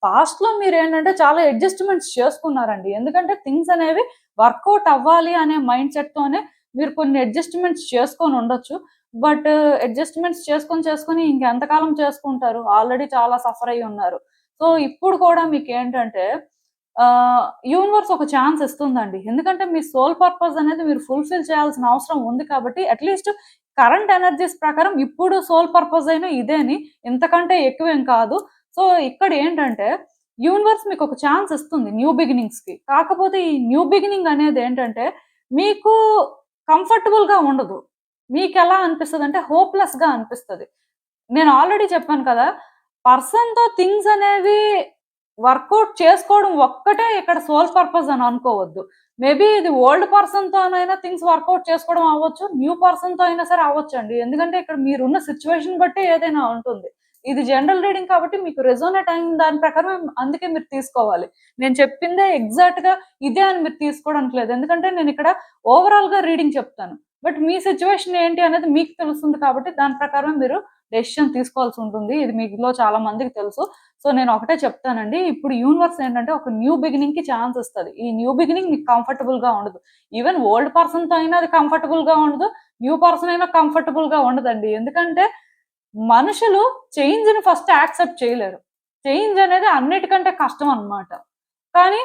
పాస్ట్‌లో మీరేంటంటే చాలా అడ్జస్ట్‌మెంట్స్ చేసుకున్నారండి. ఎందుకంటే థింగ్స్ అనేవి వర్కౌట్ అవ్వాలి అనే మైండ్ సెట్‌తోనే మీరు కొన్ని అడ్జస్ట్‌మెంట్స్ చేసుకొనుండొచ్చు. బట్ అడ్జస్ట్‌మెంట్స్ చేసుకొని ఇంకెంతకాలం చేసుకుంటారు? ఆల్రెడీ చాలా సఫర్ అయ్యి ఉన్నారు. సో, ఇప్పుడు కూడా మీకేంటంటే యూనివర్స్ ఒక ఛాన్స్ ఇస్తుందండి. ఎందుకంటే మీ సోల్ పర్పస్ అనేది మీరు ఫుల్‌ఫిల్ చేయాల్సిన అవసరం ఉంది కాబట్టి అట్‌లీస్ట్ కరెంట్ ఎనర్జీస్ ప్రకారం ఇప్పుడు సోల్ పర్పస్ అయినా ఇదేని. ఇంతకంటే ఎక్కువేం కాదు. సో, ఇక్కడేంటంటే యూనివర్స్ మీకొక ఛాన్స్ ఇస్తుంది న్యూ బిగినింగ్స్‌కి. కాకపోతే ఈ న్యూ బిగినింగ్ అనేదేంటంటే మీకు కంఫర్టబుల్‌గా ఉండదు. మీకెలా అనిపిస్తదంటే హోప్‌లెస్‌గా అనిపిస్తది. నేను ఆల్రెడీ చెప్పాను కదా! పర్సన్‌తో థింగ్స్ అనేవి వర్కౌట్ చేసుకోవడం ఒక్కటే ఇక్కడ సోల్ పర్పస్ అని అనుకోవద్దు. మేబీ ఇది ఓల్డ్ పర్సన్‌తోనైనా థింగ్స్ వర్కౌట్ చేసుకోవడం అవ్వచ్చు. న్యూ పర్సన్‌తో అయినా సరే అవ్వచ్చండి. ఎందుకంటే ఇక్కడ మీరున్న సిట్యుయేషన్ బట్టి ఏదైనా ఉంటుంది. ఇది జనరల్ రీడింగ్ కాబట్టి మీకు రెసొనేట్ అయిన దాని ప్రకారం అందుకే మీరు తీసుకోవాలి. నేను చెప్పిందే ఎగ్జాక్ట్‌గా ఇదే అని మీరు తీసుకోవడానికి లేదు. ఎందుకంటే నేనిక్కడ ఓవరాల్‌గా రీడింగ్ చెప్తాను. బట్ మీ సిట్యుయేషన్ ఏంటి అనేది మీకు తెలుస్తుంది కాబట్టి దాని ప్రకారం మీరు డెసిషన్ తీసుకోవాల్సి ఉంటుంది. ఇది మీలో చాలా మందికి తెలుసు. సో, నేను ఒకటే చెప్తానండి. ఇప్పుడు యూనివర్స్ ఏంటంటే ఒక న్యూ బిగినింగ్‌కి ఛాన్స్ ఇస్తది. ఈ న్యూ బిగినింగ్ మీకు కంఫర్టబుల్‌గా ఉండదు. ఈవెన్ ఓల్డ్ పర్సన్‌తో అయినా అది కంఫర్టబుల్‌గా ఉండదు. న్యూ పర్సన్ అయినా కంఫర్టబుల్‌గా ఉండదండి. ఎందుకంటే మనుషులు చేంజ్‌ని ఫస్ట్ యాక్సెప్ట్ చేయలేరు. చేంజ్ అనేది అన్నిటికంటే కష్టం అన్నమాట. కానీ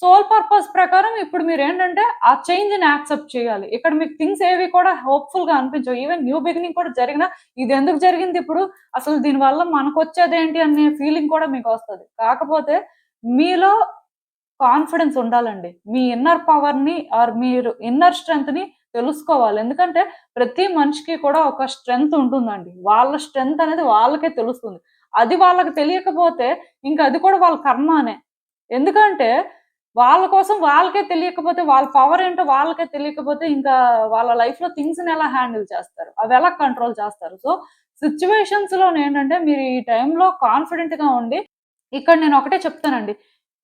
సోల్ పర్పస్ ప్రకారం ఇప్పుడు మీరేంటంటే ఆ చేంజ్‌ని యాక్సెప్ట్ చేయాలి. ఇక్కడ మీకు థింగ్స్ ఏవి కూడా హోప్‌ఫుల్‌గా అనిపించవు. ఈవెన్ న్యూ బిగినింగ్ కూడా జరిగినా ఇదెందుకు జరిగిందిప్పుడు? అసలు దీనివల్ల మనకొచ్చేదేంటి అనే ఫీలింగ్ కూడా మీకొస్తది. కాకపోతే మీలో కాన్ఫిడెన్స్ ఉండాలండి. మీ ఇన్నర్ పవర్‌ని మీరు ఇన్నర్ స్ట్రెంగ్త్‌ని తెలుసుకోవాలి. ఎందుకంటే ప్రతి మనిషికి కూడా ఒక స్ట్రెంగ్త్ ఉంటుందండి. వాళ్ళ స్ట్రెంగ్త్ అనేది వాళ్ళకే తెలుస్తుంది. అది వాళ్ళకి తెలియకపోతే ఇంక అది కూడా వాళ్ళ కర్మనే. ఎందుకంటే వాళ్ళ కోసం వాళ్ళకే తెలియకపోతే, వాళ్ళ పవర్ ఏంటో వాళ్ళకే తెలియకపోతే, ఇంకా వాళ్ళ లైఫ్‌లో థింగ్స్‌ని ఎలా హ్యాండిల్ చేస్తారు? అవెలా కంట్రోల్ చేస్తారు? సో, సిట్యుయేషన్స్‌లోనేంటంటే మీరు ఈ టైంలో కాన్ఫిడెంట్‌గా ఉండి ఇక్కడ నేను ఒకటే చెప్తానండి.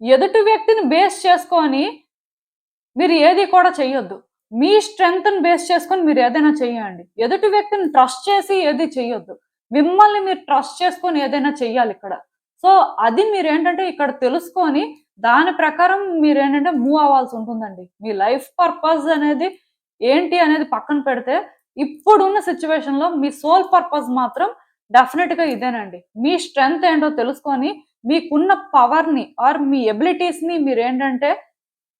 ఎదుటి వ్యక్తిని బేస్ చేసుకొని మీరు ఏది కూడా చెయ్యొద్దు. మీ స్ట్రెంగ్త్‌ని బేస్ చేసుకొని మీరు ఏదైనా చేయండి. ఎదుటి వ్యక్తిని ట్రస్ట్ చేసి ఏది చెయ్యొద్దు. మిమ్మల్ని మీరు ట్రస్ట్ చేసుకొని ఏదైనా చెయ్యాలిక్కడ. సో అది మీరేంటంటే ఇక్కడ తెలుసుకొని దాని ప్రకారం మీరేంటంటే మూవ్ అవ్వాల్సి ఉంటుందండి. మీ లైఫ్ పర్పస్ అనేది ఏంటి అనేది పక్కన పెడితే, ఇప్పుడున్న సిట్యుయేషన్‌లో మీ సోల్ పర్పస్ మాత్రం డెఫినిట్‌గా ఇదేనండి. మీ స్ట్రెంగ్త్ ఏంటో తెలుసుకొని, మీకున్న పవర్‌ని ఆర్ మీ ఎబిలిటీస్‌ని మీరేంటంటే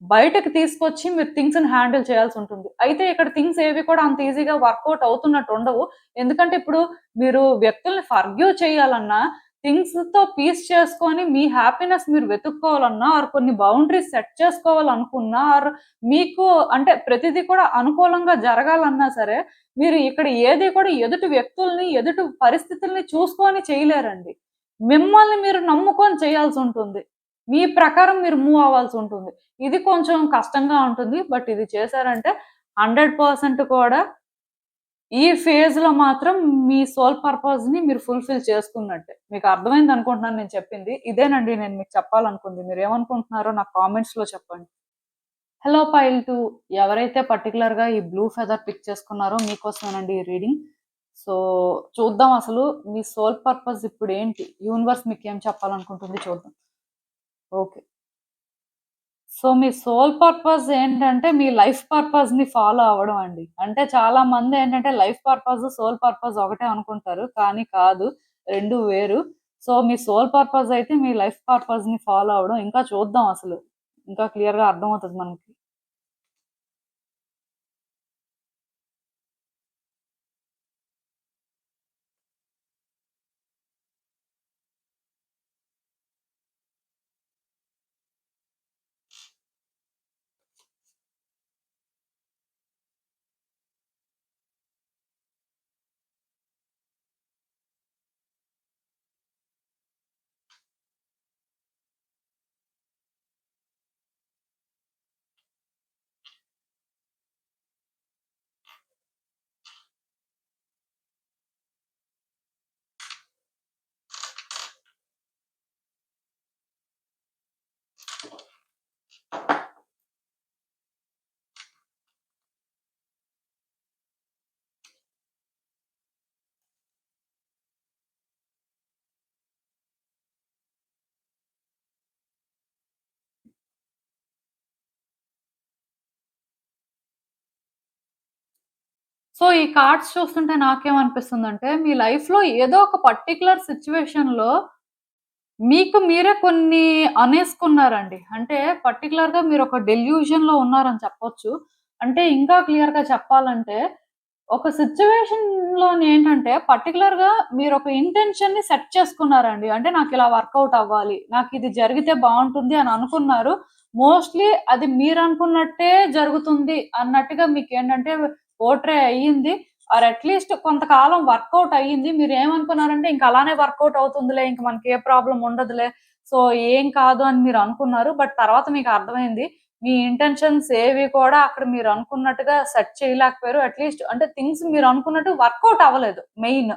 బయటకి తీసుకొచ్చి మీరు థింగ్స్‌ని హ్యాండిల్ చేయాల్సుంటుంది. అయితే ఇక్కడ థింగ్స్ ఏవి కూడా అంత ఈజీగా వర్కౌట్ అవుతున్నట్టు ఉండవు. ఎందుకంటే ఇప్పుడు మీరు వ్యక్తుల్ని ఫర్‌గివ్ చేయాలన్నా, థింగ్స్‌తో పీస్ చేసుకొని మీ హ్యాపీనెస్ మీరు వెతుక్కోవాలన్నా, ఆర్ కొన్ని బౌండరీస్ సెట్ చేసుకోవాలనుకున్నా, ఆర్ మీకు అంటే ప్రతిదీ కూడా అనుకూలంగా జరగాలన్నా సరే, మీరు ఇక్కడ ఏది కూడా ఎదుటి వ్యక్తుల్ని, ఎదుటి పరిస్థితుల్ని చూసుకొని చేయలేరండి. మిమ్మల్ని మీరు నమ్ముకొని చేయాల్సుంటుంది. మీ ప్రకారం మీరు మూవ్ అవ్వాల్సుంటుంది. ఇది కొంచెం కష్టంగా ఉంటుంది. బట్ ఇది చేశారంటే 100% కూడా ఈ ఫేజ్‌లో మాత్రం మీ సోల్ పర్పస్‌ని మీరు ఫుల్‌ఫిల్ చేసుకున్నట్టే. మీకు అర్థమైంది అనుకుంటున్నాను నేను చెప్పింది. ఇదేనండి నేను మీకు చెప్పాలనుకుంది. మీరేమనుకుంటున్నారో నాకు కామెంట్స్‌లో చెప్పండి. హలో పైల్ 2 ఎవరైతే పర్టిక్యులర్‌గా ఈ బ్లూ ఫెదర్ పిక్ చేసుకున్నారో మీకోసమేనండి ఈ రీడింగ్. సో చూద్దాం అసలు మీ సోల్ పర్పస్ ఇప్పుడేంటి? యూనివర్స్ మీకేం చెప్పాలనుకుంటుంది చూద్దాం. ఓకే. సో మీ సోల్ పర్పస్ ఏంటంటే మీ లైఫ్ పర్పస్‌ని ఫాలో అవ్వడం అండి. అంటే చాలా మంది ఏంటంటే లైఫ్ పర్పస్, సోల్ పర్పస్ ఒకటే అనుకుంటారు. కానీ కాదు. 2 వేరు. సో మీ సోల్ పర్పస్ అయితే మీ లైఫ్ పర్పస్‌ని ఫాలో అవ్వడం. ఇంకా చూద్దాం అసలు. ఇంకా క్లియర్‌గా అర్థమవుతది మనకి. సో ఈ కార్డ్స్ చూస్తుంటే నాకేమనిపిస్తుందంటే మీ లైఫ్‌లో ఏదో ఒక పర్టిక్యులర్ సిట్యుయేషన్‌లో మీకు మీరే కొన్ని అనేసుకున్నారండి. అంటే పర్టిక్యులర్‌గా మీరొక డెల్యూషన్‌లో ఉన్నారని చెప్పొచ్చు. అంటే ఇంకా క్లియర్‌గా చెప్పాలంటే, ఒక సిట్యుయేషన్‌లోనేంటంటే పర్టిక్యులర్‌గా మీరొక ఇంటెన్షన్‌ని సెట్ చేసుకున్నారండి. అంటే నాకిలా వర్కౌట్ అవ్వాలి. నాకిది జరిగితే బావుంటుంది అని అనుకున్నారు. మోస్ట్‌లీ అది మీరనుకున్నట్టే జరుగుతుంది అన్నట్టుగా మీకేంటంటే పోర్ట్రే అయ్యింది. ఆర్ అట్‌లీస్ట్ కొంతకాలం వర్కౌట్ అయ్యింది. మీరేమనుకున్నారంటే ఇంక అలానే వర్కౌట్ అవుతుందిలే. ఇంక మనకి ఏ ప్రాబ్లమ్ ఉండదులే. సో, ఏం కాదు అని మీరనుకున్నారు. బట్ తర్వాత మీకర్థమైంది. మీ ఇంటెన్షన్స్ ఏవి కూడా అక్కడ మీరనుకున్నట్టుగా సెట్ చేయలేకపోయారు. అట్‌లీస్ట్ అంటే థింగ్స్ మీరనుకున్నట్టు వర్కౌట్ అవ్వలేదు మెయిన్.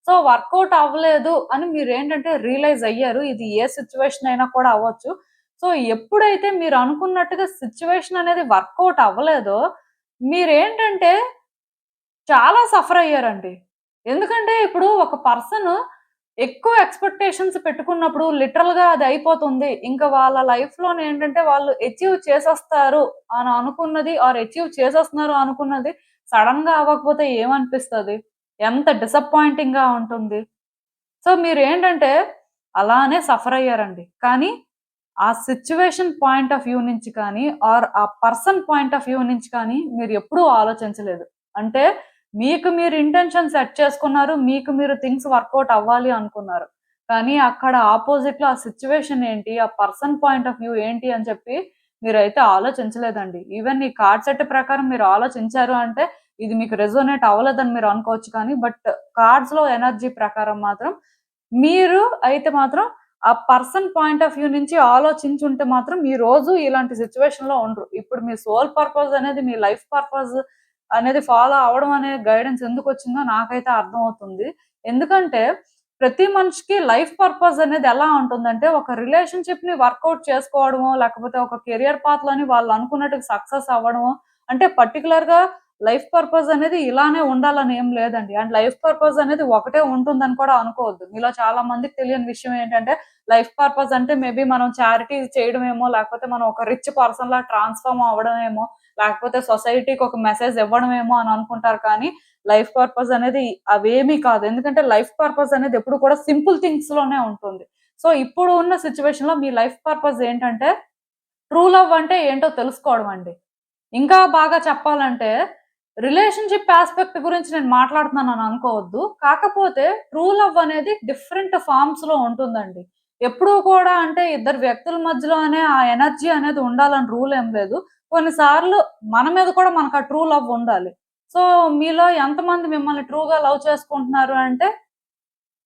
సో, వర్కౌట్ అవ్వలేదు అని మీరేంటంటే రియలైజ్ అయ్యారు. ఇది ఏ సిట్యుయేషన్ అయినా కూడా అవ్వచ్చు. సో, ఎప్పుడైతే మీరనుకున్నట్టుగా సిట్యుయేషన్ అనేది వర్కౌట్ అవ్వలేదో, మీరేంటంటే చాలా సఫర్ అయ్యారండి. ఎందుకంటే ఇప్పుడు ఒక పర్సన్ ఎక్కువ ఎక్స్‌పెక్టేషన్స్ పెట్టుకున్నప్పుడు లిటరల్‌గా అది అయిపోతుంది. ఇంకా వాళ్ళ లైఫ్‌లోనేంటంటే వాళ్ళు అచీవ్ చేసేస్తారు అని అనుకున్నది ఆర్ అచీవ్ చేసేస్తున్నారు అనుకున్నది సడెన్‌గా అవ్వకపోతే ఏమనిపిస్తది? ఎంత డిసప్పాయింటింగ్‌గా ఉంటుంది. సో మీరేంటంటే అలానే సఫర్ అయ్యారండి. కానీ ఆ సిట్యుయేషన్ పాయింట్ ఆఫ్ వ్యూ నుంచి కానీ ఆర్ ఆ పర్సన్ పాయింట్ ఆఫ్ వ్యూ నుంచి కానీ మీరు ఎప్పుడూ ఆలోచించలేదు. అంటే మీకు మీరు ఇంటెన్షన్ సెట్ చేసుకున్నారు. మీకు మీరు థింగ్స్ వర్కౌట్ అవ్వాలి అనుకున్నారు. కానీ అక్కడ అపోజిట్‌లో ఆ సిట్యుయేషన్ ఏంటి? ఆ పర్సన్ పాయింట్ ఆఫ్ వ్యూ ఏంటి అని చెప్పి మీరైతే ఆలోచించలేదండి. ఈవెన్ ఈ కార్డ్ సెట్ ప్రకారం మీరు ఆలోచించారు అంటే ఇది మీకు రెసొనేట్ అవ్వలేదని మీరు అనుకోవచ్చు కానీ బట్ కార్డ్స్‌లో ఎనర్జీ ప్రకారం మాత్రం మీరు అయితే మాత్రం ఆ పర్సన్ పాయింట్ ఆఫ్ వ్యూ నుంచి ఆలోచించుంటే మాత్రం ఈ రోజు ఇలాంటి సిట్యుయేషన్‌లో ఉండరు. ఇప్పుడు మీ సోల్ పర్పస్ అనేది మీ లైఫ్ పర్పస్ అనేది ఫాలో అవ్వడం అనే గైడెన్స్ ఎందుకొచ్చిందో నాకైతే అర్థమవుతుంది. ఎందుకంటే ప్రతి మనిషికి లైఫ్ పర్పస్ అనేది ఎలా ఉంటుందంటే ఒక రిలేషన్‌షిప్‌ని వర్కౌట్ చేసుకోవడమో, లేకపోతే ఒక కెరియర్ పాత్‌లోని వాళ్ళు అనుకున్నట్టుగా సక్సెస్ అవ్వడమో, అంటే పర్టిక్యులర్‌గా లైఫ్ పర్పస్ అనేది ఇలానే ఉండాలని ఏం లేదండి. అండ్ లైఫ్ పర్పస్ అనేది ఒకటే ఉంటుందని కూడా అనుకోవద్దు. మీలో చాలా మందికి తెలియని విషయం ఏంటంటే లైఫ్ పర్పస్ అంటే మేబీ మనం చారిటీ చేయడమేమో, లేకపోతే మనం ఒక రిచ్ పర్సన్ లా ట్రాన్స్ఫార్మ్ అవ్వడమేమో, లేకపోతే సొసైటీకి ఒక మెసేజ్ ఇవ్వడమేమో అని అనుకుంటారు. కానీ లైఫ్ పర్పస్ అనేది అవేమీ కాదు. ఎందుకంటే లైఫ్ పర్పస్ అనేది ఎప్పుడు కూడా సింపుల్ థింగ్స్ లోనే ఉంటుంది. సో ఇప్పుడు ఉన్న సిచ్యువేషన్ లో మీ లైఫ్ పర్పస్ ఏంటంటే ట్రూ లవ్ అంటే ఏంటో తెలుసుకోవడం అండి. ఇంకా బాగా చెప్పాలంటే రిలేషన్‌షిప్ యాస్పెక్ట్ గురించి నేను మాట్లాడుతున్నానని అనుకోవద్దు. కాకపోతే ట్రూ లవ్ అనేది డిఫరెంట్ ఫార్మ్స్‌లో ఉంటుందండి. ఎప్పుడూ కూడా అంటే ఇద్దరు వ్యక్తుల మధ్యలోనే ఆ ఎనర్జీ అనేది ఉండాలని రూల్ ఏం లేదు. కొన్నిసార్లు మన మీద కూడా మనకు ఆ ట్రూ లవ్ ఉండాలి. సో మీలో ఎంతమంది మిమ్మల్ని ట్రూగా లవ్ చేసుకుంటున్నారు అంటే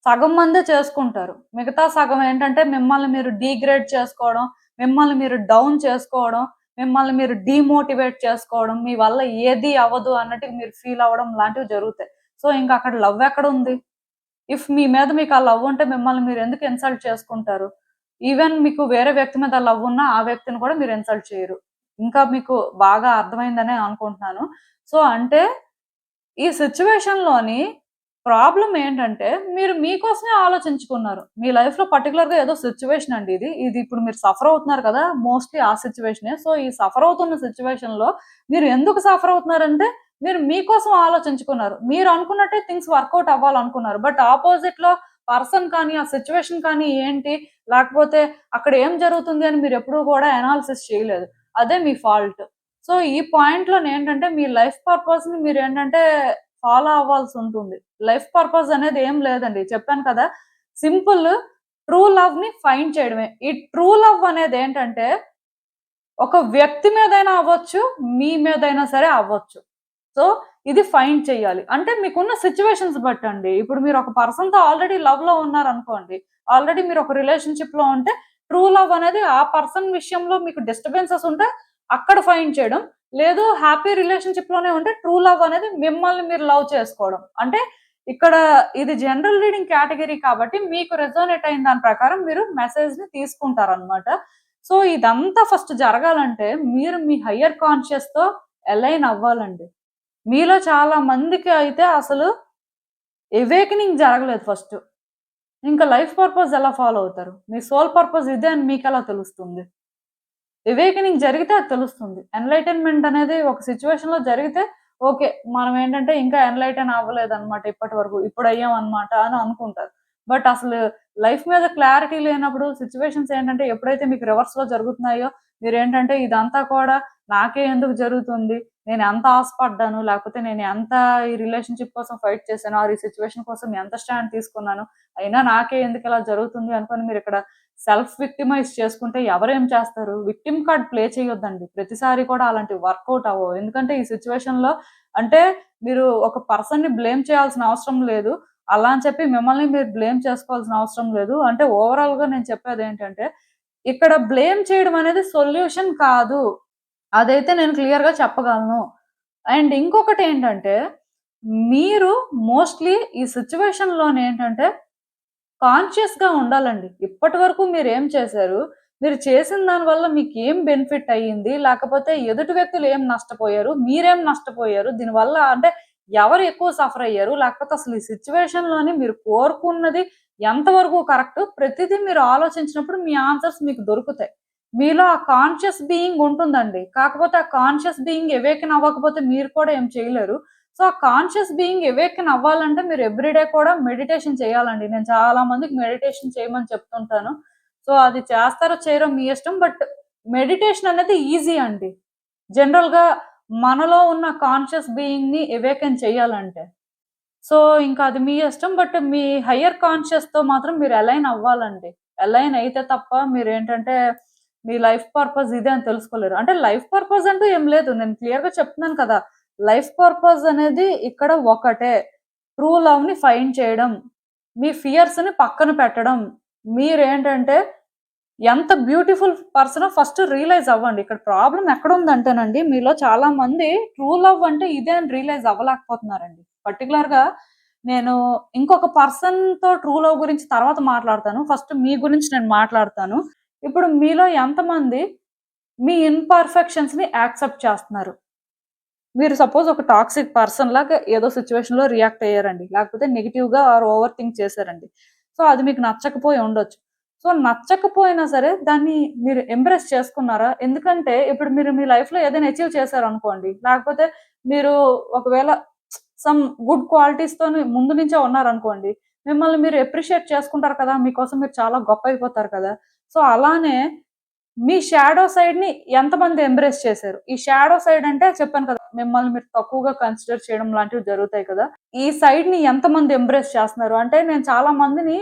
సగం మందే చేసుకుంటారు. మిగతా సగం ఏంటంటే మిమ్మల్ని మీరు డీగ్రేడ్ చేసుకోవడం, మిమ్మల్ని మీరు డౌన్ చేసుకోవడం, మిమ్మల్ని మీరు డీమోటివేట్ చేసుకోవడం, మీ వల్ల ఏది అవ్వదు అన్నట్టుగా మీరు ఫీల్ అవ్వడం లాంటివి జరుగుతాయి. సో ఇంక అక్కడ లవ్ ఎక్కడుంది? ఇఫ్ మీ మీద మీకు ఆ లవ్ ఉంటే మిమ్మల్ని మీరు ఎందుకు ఇన్సల్ట్ చేసుకుంటారు? ఈవెన్ మీకు వేరే వ్యక్తి మీద లవ్ ఉన్నా ఆ వ్యక్తిని కూడా మీరు ఇన్సల్ట్ చేయరు. ఇంకా మీకు బాగా అర్థమైందనే అనుకుంటున్నాను. సో అంటే ఈ సిట్యుయేషన్‌లోని ప్రాబ్లమ్ ఏంటంటే, మీరు మీకోసమే ఆలోచించుకున్నారు. మీ లైఫ్‌లో పర్టిక్యులర్‌గా ఏదో సిట్యుయేషన్ అండి ఇది. ఇది ఇప్పుడు మీరు సఫర్ అవుతున్నారు కదా! మోస్ట్‌లీ ఆ సిట్యుయేషనే. సో, ఈ సఫర్ అవుతున్న సిట్యుయేషన్‌లో మీరు ఎందుకు సఫర్ అవుతున్నారంటే, మీరు మీకోసం ఆలోచించుకున్నారు. మీరు అనుకున్నట్టే థింగ్స్ వర్కౌట్ అవ్వాలనుకున్నారు. బట్ ఆపోజిట్‌లో పర్సన్ కానీ, ఆ సిట్యుయేషన్ కానీ ఏంటి, లేకపోతే అక్కడ ఏం జరుగుతుంది అని మీరెప్పుడూ కూడా అనాలిసిస్ చేయలేదు. అదే మీ ఫాల్ట్. సో, ఈ పాయింట్‌లోనేంటంటే మీ లైఫ్ పర్పస్‌ని మీరేంటంటే ఫాలో అవ్వాల్సుంటుంది. లైఫ్ పర్పస్ అనేది ఏం లేదండి. చెప్పాను కదా! సింపుల్ ట్రూ లవ్‌ని ఫైండ్ చేయడమే. ఈ ట్రూ లవ్ అనేదేంటంటే ఒక వ్యక్తి మీదైనా అవ్వచ్చు, మీ మీదైనా సరే అవ్వచ్చు. సో, ఇది ఫైండ్ చేయాలి. అంటే మీకున్న సిట్యుయేషన్స్ బట్టండి. ఇప్పుడు మీరు ఒక పర్సన్‌తో ఆల్రెడీ లవ్‌లో ఉన్నారనుకోండి. ఆల్రెడీ మీరు ఒక రిలేషన్‌షిప్‌లో ఉంటే ట్రూ లవ్ అనేది ఆ పర్సన్ విషయంలో మీకు డిస్టర్బెన్సెస్ ఉంటే అక్కడ ఫైండ్ చేయడం. లేదు హ్యాపీ రిలేషన్‌షిప్‌లోనే ఉంటే ట్రూ లవ్ అనేది మిమ్మల్ని మీరు లవ్ చేసుకోవడం. అంటే ఇక్కడ ఇది జనరల్ రీడింగ్ కేటగరీ కాబట్టి మీకు రెసొనేట్ అయిన దాని ప్రకారం మీరు మెసేజ్‌ని తీసుకుంటారనమాట. సో, ఇదంతా ఫస్ట్ జరగాలంటే మీరు మీ హయ్యర్ కాన్షియస్‌తో అలైన్ అవ్వాలండి. మీలో చాలా మందికి అయితే అసలు అవేకెనింగ్ జరగలేదు ఫస్ట్. ఇంకా లైఫ్ పర్పస్ ఎలా ఫాలో అవుతారు? మీ సోల్ పర్పస్ ఇదే అని మీకెలా తెలుస్తుంది? అవేకెనింగ్ జరిగితే అది తెలుస్తుంది. ఎన్‌లైటన్‌మెంట్ అనేది ఒక సిట్యుయేషన్‌లో జరిగితే ఓకే. మనం ఏంటంటే ఇంకా ఎన్‌లైటన్ అవ్వలేదన్నమాట ఇప్పటి వరకు. ఇప్పుడయ్యామన్నమాట అని అనుకుంటారు. బట్ అసలు లైఫ్ మీద క్లారిటీ లేనప్పుడు సిట్యుయేషన్స్ ఏంటంటే ఎప్పుడైతే మీకు రివర్స్‌లో జరుగుతున్నాయో మీరేంటంటే ఇదంతా కూడా నాకే ఎందుకు జరుగుతుంది? నేను ఎంత ఆశపడ్డాను, లేకపోతే నేను ఎంత ఈ రిలేషన్‌షిప్ కోసం ఫైట్ చేశాను, ఆర్ ఈ సిట్యుయేషన్ కోసం ఎంత స్టాండ్ తీసుకున్నాను, అయినా నాకే ఎందుకు ఇలా జరుగుతుంది అనుకోని మీరిక్కడ సెల్ఫ్ విక్టిమైజ్ చేసుకుంటే ఎవరేం చేస్తారు? విక్టిమ్ కార్డ్ ప్లే చేయొద్దండి. ప్రతిసారి కూడా అలాంటివి వర్కౌట్ అవ్వవు. ఎందుకంటే ఈ సిట్యుయేషన్‌లో అంటే మీరు ఒక పర్సన్‌ని బ్లేమ్ చేయాల్సిన అవసరం లేదు. అలా అని చెప్పి మిమ్మల్ని మీరు బ్లేమ్ చేసుకోవాల్సిన అవసరం లేదు. అంటే ఓవరాల్‌గా నేను చెప్పేదేంటంటే, ఇక్కడ బ్లేమ్ చేయడం అనేది సొల్యూషన్ కాదు. అదైతే నేను క్లియర్‌గా చెప్పగలను. అండ్ ఇంకొకటేంటంటే, మీరు మోస్ట్‌లీ ఈ సిట్యుయేషన్‌లోనేంటంటే కాన్షియస్‌గా ఉండాలండి. ఇప్పటి వరకు మీరేం చేశారు? మీరు చేసిన దాని వల్ల మీకేం బెనిఫిట్ అయ్యింది? లేకపోతే ఎదుటి వ్యక్తులు ఏం నష్టపోయారు? మీరేం నష్టపోయారు? దీనివల్ల అంటే ఎవరు ఎక్కువ సఫర్ అయ్యారు? లేకపోతే అసలు ఈ సిట్యుయేషన్‌లోని మీరు కోరుకున్నది ఎంతవరకు కరెక్ట్? ప్రతిదీ మీరు ఆలోచించినప్పుడు మీ ఆన్సర్స్ మీకు దొరుకుతాయి. మీలో ఆ కాన్షియస్ బీయింగ్ ఉంటుందండి. కాకపోతే ఆ కాన్షియస్ బీయింగ్ అవేకెన్ అవ్వకపోతే మీరు కూడా ఏం చేయలేరు. సో, ఆ కాన్షియస్ బీయింగ్ అవేకెన్ అవ్వాలంటే మీరు ఎవ్రీడే కూడా మెడిటేషన్ చేయాలండి. నేను చాలా మందికి మెడిటేషన్ చేయమని చెప్తుంటాను. సో, అది చేస్తారో చేయరో మీ ఇష్టం. బట్ మెడిటేషన్ అనేది ఈజీ అండి. జనరల్‌గా మనలో ఉన్న కాన్షియస్ బీయింగ్‌ని అవేకెన్ చేయాలంటే. సో, ఇంకా అది మీ ఇష్టం. బట్ మీ హయ్యర్ కాన్షియస్‌తో మాత్రం మీరు అలైన్ అవ్వాలండి. అలైన్ అయితే తప్ప మీరేంటంటే మీ లైఫ్ పర్పస్ ఇదే అని తెలుసుకోలేరు. అంటే లైఫ్ పర్పస్ అంటూ ఏం లేదు. నేను క్లియర్‌గా చెప్తున్నాను కదా! లైఫ్ పర్పస్ అనేది ఇక్కడ ఒకటే. ట్రూ లవ్‌ని ఫైండ్ చేయడం. మీ ఫియర్స్‌ని పక్కన పెట్టడం. మీరేంటంటే ఎంత బ్యూటిఫుల్ పర్సనో ఫస్ట్ రియలైజ్ అవ్వండి. ఇక్కడ ప్రాబ్లమ్ ఎక్కడుందంటేనండి, మీలో చాలా మంది ట్రూ లవ్ అంటే ఇదే అని రియలైజ్ అవ్వలేకపోతున్నారండి. పర్టిక్యులర్‌గా నేను ఇంకొక పర్సన్‌తో ట్రూ లవ్ గురించి తర్వాత మాట్లాడతాను. ఫస్ట్ మీ గురించి నేను మాట్లాడతాను. ఇప్పుడు మీలో ఎంతమంది మీ ఇన్‌పర్ఫెక్షన్స్‌ని యాక్సెప్ట్ చేస్తున్నారు? మీరు సపోజ్ ఒక టాక్సిక్ పర్సన్ లాగా ఏదో సిచ్యువేషన్ లో రియాక్ట్ అయ్యారండి, లేకపోతే నెగిటివ్ గా ఆర్ ఓవర్ థింక్ చేశారండి. సో అది మీకు నచ్చకపోయి ఉండొచ్చు. సో నచ్చకపోయినా సరే దాన్ని మీరు ఎంబ్రేస్ చేసుకున్నారా? ఎందుకంటే ఇప్పుడు మీరు మీ లైఫ్ లో ఏదైనా అచీవ్ చేశారనుకోండి, లేకపోతే మీరు ఒకవేళ సమ్ గుడ్ క్వాలిటీస్ తోని ముందు నుంచే ఉన్నారనుకోండి, మిమ్మల్ని మీరు అప్రిషియేట్ చేసుకుంటారు కదా! మీకోసం మీరు చాలా గొప్ప అయిపోతారు కదా! సో అలానే మీ షాడో సైడ్‌ని ఎంతమంది ఎంబ్రేస్ చేశారు? ఈ షాడో సైడ్ అంటే చెప్పాను కదా! మిమ్మల్ని మీరు తక్కువగా కన్సిడర్ చేయడం లాంటివి జరుగుతాయి కదా! ఈ సైడ్‌ని ఎంతమంది ఎంబ్రేస్ చేస్తున్నారు? అంటే నేను చాలా మందిని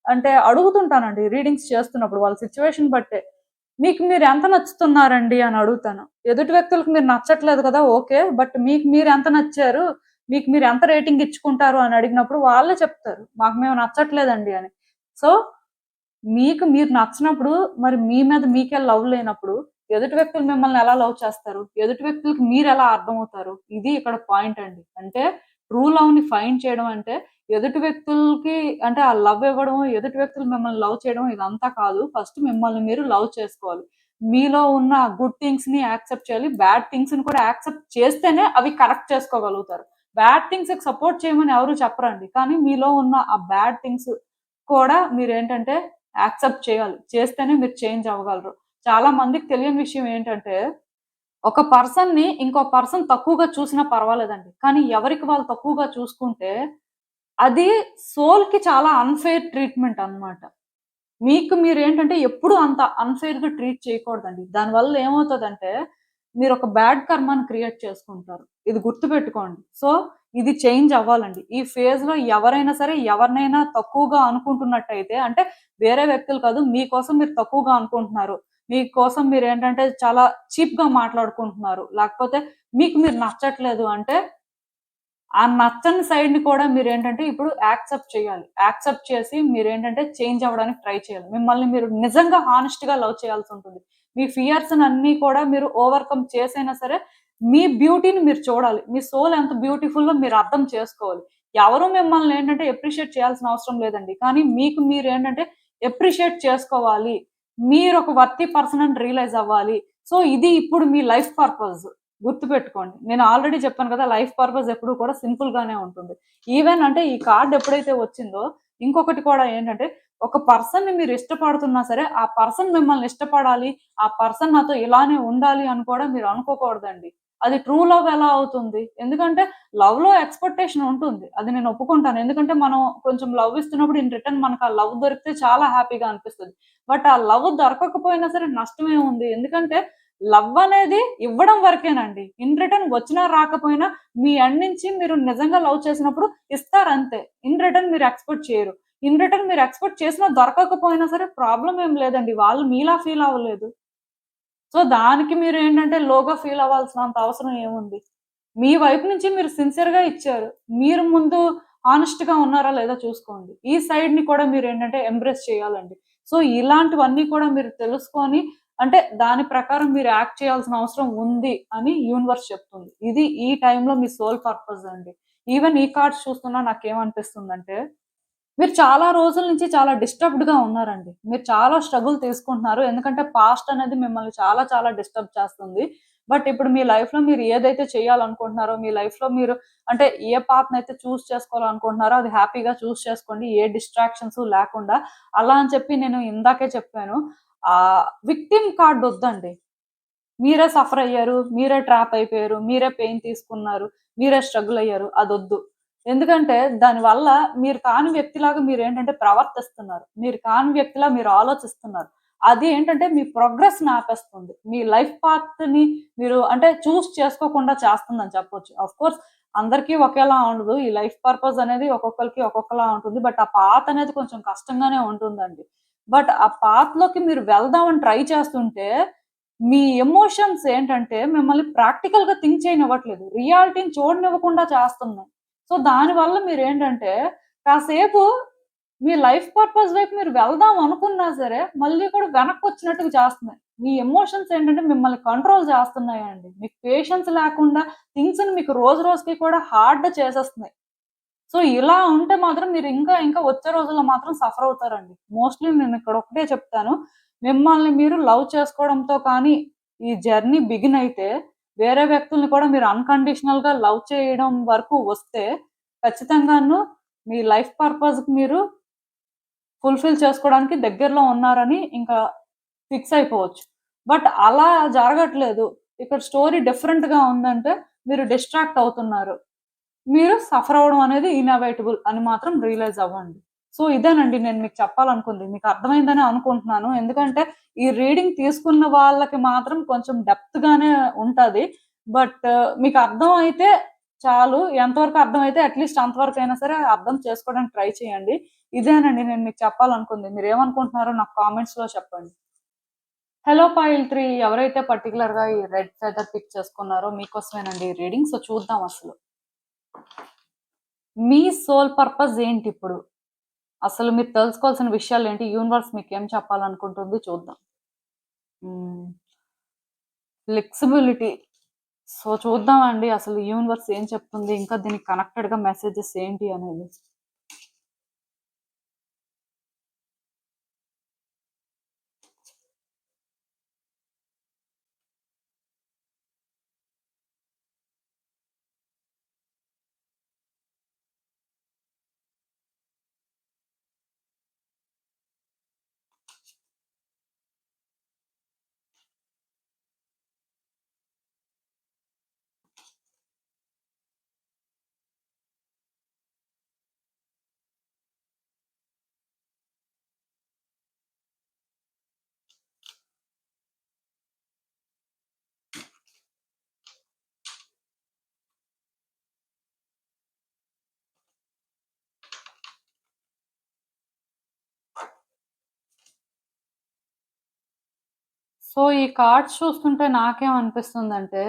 అంటే అడుగుతుంటానండి రీడింగ్స్ చేస్తున్నప్పుడు వాళ్ళ సిట్యుయేషన్ బట్టే. మీకు మీరు ఎంత నచ్చుతున్నారండి అని అడుగుతాను. ఎదుటి వ్యక్తులకు మీరు నచ్చట్లేదు కదా! ఓకే. బట్ మీకు మీరు ఎంత నచ్చారు? మీకు మీరు ఎంత రేటింగ్ ఇచ్చుకుంటారు అని అడిగినప్పుడు వాళ్ళే చెప్తారు. మాకు మేము నచ్చట్లేదండి అని. సో మీకు మీరు నచ్చినప్పుడు, మరి మీ మీద మీకే లవ్ లేనప్పుడు, ఎదుటి వ్యక్తులు మిమ్మల్ని ఎలా లవ్ చేస్తారు? ఎదుటి వ్యక్తులకి మీరెలా అర్థమవుతారు? ఇది ఇక్కడ పాయింట్ అండి. అంటే ట్రూ లవ్‌ని ఫైండ్ చేయడం అంటే, ఎదుటి వ్యక్తులకి అంటే ఆ లవ్ ఇవ్వడం, ఎదుటి వ్యక్తులు మిమ్మల్ని లవ్ చేయడం ఇదంతా కాదు. ఫస్ట్ మిమ్మల్ని మీరు లవ్ చేసుకోవాలి. మీలో ఉన్న గుడ్ థింగ్స్‌ని యాక్సెప్ట్ చేయాలి. బ్యాడ్ థింగ్స్‌ని కూడా యాక్సెప్ట్ చేస్తేనే అవి కరెక్ట్ చేసుకోగలుగుతారు. బ్యాడ్ థింగ్స్‌కి సపోర్ట్ చేయమని ఎవరు చెప్పరండి. కానీ మీలో ఉన్న ఆ బ్యాడ్ థింగ్స్ కూడా మీరేంటంటే యాక్సెప్ట్ చేయాలి. చేస్తేనే మీరు చేంజ్ అవ్వగలరు. చాలా మందికి తెలియని విషయం ఏంటంటే, ఒక పర్సన్‌ని ఇంకో పర్సన్ తక్కువగా చూసినా పర్వాలేదండి. కానీ ఎవరికి వాళ్ళు తక్కువగా చూసుకుంటే, అది సోల్‌కి చాలా అన్‌ఫెయిర్ ట్రీట్‌మెంట్ అన్నమాట. మీకు మీరేంటంటే ఎప్పుడు అంత అన్‌ఫెయిర్‌గా ట్రీట్ చేయకూడదండి. దానివల్ల ఏమవుతదంటే, మీరొక బ్యాడ్ కర్మని క్రియేట్ చేసుకుంటారు. ఇది గుర్తుపెట్టుకోండి. సో, ఇది చేంజ్ అవ్వాలండి. ఈ ఫేజ్‌లో ఎవరైనా సరే, ఎవరినైనా తక్కువగా అనుకుంటున్నట్టయితే అంటే వేరే వ్యక్తులు కాదు, మీకోసం మీరు తక్కువగా అనుకుంటున్నారు. మీకోసం మీరేంటంటే చాలా చీప్‌గా మాట్లాడుకుంటున్నారు. లేకపోతే మీకు మీరు నచ్చట్లేదు అంటే ఆ నచ్చని సైడ్‌ని కూడా మీరేంటంటే ఇప్పుడు యాక్సెప్ట్ చేయాలి. యాక్సెప్ట్ చేసి మీరేంటంటే చేంజ్ అవ్వడానికి ట్రై చేయాలి. మిమ్మల్ని మీరు నిజంగా హానెస్ట్‌గా లవ్ చేయాల్సుంటుంది. మీ ఫియర్స్‌నన్నీ కూడా మీరు ఓవర్‌కమ్ చేసైనా సరే, మీ బ్యూటీని మీరు చూడాలి. మీ సోల్ ఎంత బ్యూటిఫుల్లో మీరు అర్థం చేసుకోవాలి. ఎవరు మిమ్మల్ని ఏంటంటే అప్రిషియేట్ చేయాల్సిన అవసరం లేదండి. కానీ మీకు మీరేంటంటే అప్రిషియేట్ చేసుకోవాలి. మీరొక వర్తీ పర్సన్ అని రియలైజ్ అవ్వాలి. సో, ఇది ఇప్పుడు మీ లైఫ్ పర్పస్. గుర్తుపెట్టుకోండి. నేను ఆల్రెడీ చెప్పాను కదా! లైఫ్ పర్పస్ ఎప్పుడు కూడా సింపుల్ గానే ఉంటుంది. ఈవెన్ అంటే ఈ కార్డ్ ఎప్పుడైతే వచ్చిందో, ఇంకొకటి కూడా ఏంటంటే, ఒక పర్సన్‌ని మీరు ఇష్టపడుతున్నా సరే, ఆ పర్సన్ మిమ్మల్ని ఇష్టపడాలి, ఆ పర్సన్ నాతో ఇలానే ఉండాలి అని కూడా మీరు అనుకోకూడదండి. అది ట్రూ లవ్ ఎలా అవుతుంది? ఎందుకంటే లవ్‌లో ఎక్స్‌పెక్టేషన్ ఉంటుంది. అది నేను ఒప్పుకుంటాను. ఎందుకంటే మనం కొంచెం లవ్ ఇస్తున్నప్పుడు ఇన్ రిటర్న్ మనకు ఆ లవ్ దొరికితే చాలా హ్యాపీగా అనిపిస్తది. బట్ ఆ లవ్ దొరకకపోయినా సరే నష్టమేముంది? ఎందుకంటే లవ్ అనేది ఇవ్వడం వరకేనండి. ఇన్ రిటర్న్ వచ్చినా రాకపోయినా మీ ఎండ్ నుంచి మీరు నిజంగా లవ్ చేసినప్పుడు ఇస్తారంతే. ఇన్ రిటర్న్ మీరు ఎక్స్‌పెక్ట్ చేయరు. ఇన్ రిటర్న్ మీరు ఎక్స్‌పెక్ట్ చేసినా దొరకకపోయినా సరే ప్రాబ్లమ్ ఏం లేదండి. వాళ్ళు మీలా ఫీల్ అవ్వలేదు. సో, దానికి మీరేంటంటే లోగా ఫీల్ అవ్వాల్సినంత అవసరం ఏముంది? మీ వైపు నుంచి మీరు సిన్సియర్‌గా ఇచ్చారు. మీరు ముందు హానెస్ట్‌గా ఉన్నారా లేదా చూసుకోండి. ఈ సైడ్‌ని కూడా మీరేంటంటే ఎంబ్రేస్ చేయాలండి. సో, ఇలాంటివన్నీ కూడా మీరు తెలుసుకొని అంటే దాని ప్రకారం మీరు యాక్ట్ చేయాల్సిన అవసరం ఉంది అని యూనివర్స్ చెప్తుంది. ఇది ఈ టైంలో మీ సోల్ పర్పస్ అండి. ఈవెన్ ఈ కార్డ్స్ చూస్తున్నా నాకేమనిపిస్తుందంటే మీరు చాలా రోజుల నుంచి చాలా డిస్టర్బ్డ్‌గా ఉన్నారండి. మీరు చాలా స్ట్రగుల్ తీసుకుంటున్నారు. ఎందుకంటే పాస్ట్ అనేది మిమ్మల్ని చాలా చాలా డిస్టర్బ్ చేస్తుంది. బట్ ఇప్పుడు మీ లైఫ్‌లో మీరు ఏదైతే చేయాలనుకుంటున్నారో, మీ లైఫ్‌లో మీరు అంటే ఏ పాత్‌నైతే చేసుకోవాలనుకుంటున్నారో అది హ్యాపీగా చేసుకోండి. ఏ డిస్ట్రాక్షన్స్ లేకుండా. అలా అని చెప్పి నేను ఇందాకే చెప్పాను. విక్టిమ్ కార్డ్ ఒద్దండి. మీరే సఫర్ అయ్యారు. మీరే ట్రాప్ అయిపోయారు. మీరే పెయిన్ తీసుకున్నారు. మీరే స్ట్రగుల్ అయ్యారు. అదొద్దు. ఎందుకంటే దానివల్ల మీరు కాని వ్యక్తిలాగా మీరేంటంటే ప్రవర్తిస్తున్నారు. మీరు కాని వ్యక్తిలా మీరు ఆలోచిస్తున్నారు. అది ఏంటంటే మీ ప్రోగ్రెస్‌ని ఆపేస్తుంది. మీ లైఫ్ పాత్‌ని మీరు అంటే చేసుకోకుండా చేస్తుందని చెప్పొచ్చు. ఆఫ్‌కోర్స్ అందరికీ ఒకేలా ఉండదు. ఈ లైఫ్ పర్పస్ అనేది ఒక్కొక్కళ్ళకి ఒక్కొక్కలా ఉంటుంది. బట్ ఆ పాత్ అనేది కొంచెం కష్టంగానే ఉంటుందండి. బట్ ఆ పాత్‌లోకి మీరు వెళ్దామని ట్రై చేస్తుంటే మీ ఎమోషన్స్ ఏంటంటే మిమ్మల్ని ప్రాక్టికల్‌గా థింక్ చేయనివ్వట్లేదు. రియాలిటీని చూడనివ్వకుండా చేస్తున్నాయి. సో, దానివల్ల మీరేంటంటే కాసేపు మీ లైఫ్ పర్పస్ వైపు మీరు వెళ్దాం అనుకున్నా సరే, మళ్ళీ కూడా వెనక్కొచ్చినట్టుగా చేస్తున్నాయి. మీ ఎమోషన్స్ ఏంటంటే మిమ్మల్ని కంట్రోల్ చేస్తున్నాయండి. మీకు పేషెన్స్ లేకుండా థింగ్స్‌ని మీకు రోజు రోజుకి కూడా హార్డ్ చేసేస్తున్నాయి. సో, ఇలా ఉంటే మాత్రం మీరు ఇంకా, ఇంకా వచ్చే రోజుల్లో మాత్రం సఫర్ అవుతారండి. మోస్ట్‌లీ నేనిక్కడ ఒకటే చెప్తాను. మిమ్మల్ని మీరు లవ్ చేసుకోవడంతో కానీ, ఈ జర్నీ బిగిన్ అయితే, వేరే వ్యక్తుల్ని కూడా మీరు అన్‌కండిషనల్ గా లవ్ చేయడం వరకు వస్తే ఖచ్చితంగాను మీ లైఫ్ పర్పస్‌కి మీరు ఫుల్‌ఫిల్ చేసుకోవడానికి దగ్గరలో ఉన్నారని ఇంకా ఫిక్స్ అయిపోవచ్చు. బట్ అలా జరగట్లేదు. ఇక్కడ స్టోరీ డిఫరెంట్‌గా ఉందంటే మీరు డిస్ట్రాక్ట్ అవుతున్నారు. మీరు సఫర్ అవ్వడం అనేది ఇన్‌ఎవిటబుల్ అని మాత్రం రియలైజ్ అవ్వండి. సో, ఇదేనండి నేను మీకు చెప్పాలనుకుంది. మీకు అర్థమైందనే అనుకుంటున్నాను. ఎందుకంటే ఈ రీడింగ్ తీసుకున్న వాళ్ళకి మాత్రం కొంచెం డెప్త్‌గానే ఉంటది. బట్ మీకు అర్థమైతే చాలు. ఎంతవరకు అర్థమైతే అట్‌లీస్ట్ అంతవరకైనా సరే అర్థం చేసుకోవడానికి ట్రై చేయండి. ఇదేనండి నేను మీకు చెప్పాలనుకుంది. మీరేమనుకుంటున్నారో నాకు కామెంట్స్‌లో చెప్పండి. హలో పాయిల్ 3 ఎవరైతే పర్టిక్యులర్‌గా ఈ రెడ్ ఫెదర్ పిక్ చేసుకున్నారో మీకోసమేనండి ఈ రీడింగ్. సో, చూద్దాం అసలు. మీ సోల్ పర్పస్ ఏంటిప్పుడు? అసలు మీరు తెలుసుకోవాల్సిన విషయాలేంటి? యూనివర్స్ మీకేం చెప్పాలనుకుంటుంది చూద్దాం. ఫ్లెక్సిబిలిటీ. సో, చూద్దామండి అసలు యూనివర్స్ ఏం చెప్తుంది? ఇంకా దీనికి కనెక్టెడ్‌గా మెసేజెస్ ఏంటి అనేది. సో, ఈ కార్డ్స్ చూస్తుంటే నాకేమనిపిస్తుందంటే,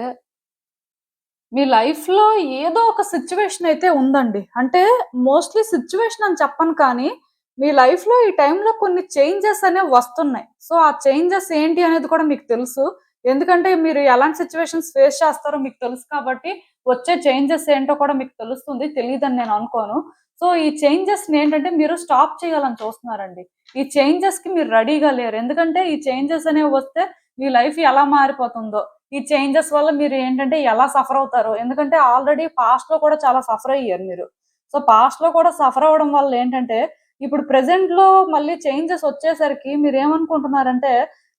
మీ లైఫ్‌లో ఏదో ఒక సిట్యుయేషన్ అయితే ఉందండి. అంటే మోస్ట్‌లీ సిట్యుయేషన్ అని చెప్పను కానీ, మీ లైఫ్‌లో ఈ టైంలో కొన్ని చేంజెస్ అనేవి వస్తున్నాయి. సో, ఆ చేంజెస్ ఏంటి అనేది కూడా మీకు తెలుసు. ఎందుకంటే మీరు ఎలాంటి సిట్యుయేషన్స్ ఫేస్ చేస్తారో మీకు తెలుసు కాబట్టి, వచ్చే చేంజెస్ ఏంటో కూడా మీకు తెలుస్తుంది. తెలీదని నేను అనుకోను. సో, ఈ చేంజెస్‌ని ఏంటంటే మీరు స్టాప్ చేయాలని చూస్తున్నారండి. ఈ చేంజెస్‌కి మీరు రెడీగా లేరు. ఎందుకంటే ఈ చేంజెస్ అనేవి వస్తే మీ లైఫ్ ఎలా మారిపోతుందో, ఈ చేంజెస్ వల్ల మీరు ఏంటంటే ఎలా సఫర్ అవుతారో, ఎందుకంటే ఆల్రెడీ పాస్ట్‌లో కూడా చాలా సఫర్ అయ్యారు మీరు. సో, పాస్ట్‌లో కూడా సఫర్ అవ్వడం వల్ల ఏంటంటే, ఇప్పుడు ప్రెజెంట్‌లో మళ్ళీ చేంజెస్ వచ్చేసరికి మీరేమనుకుంటున్నారంటే,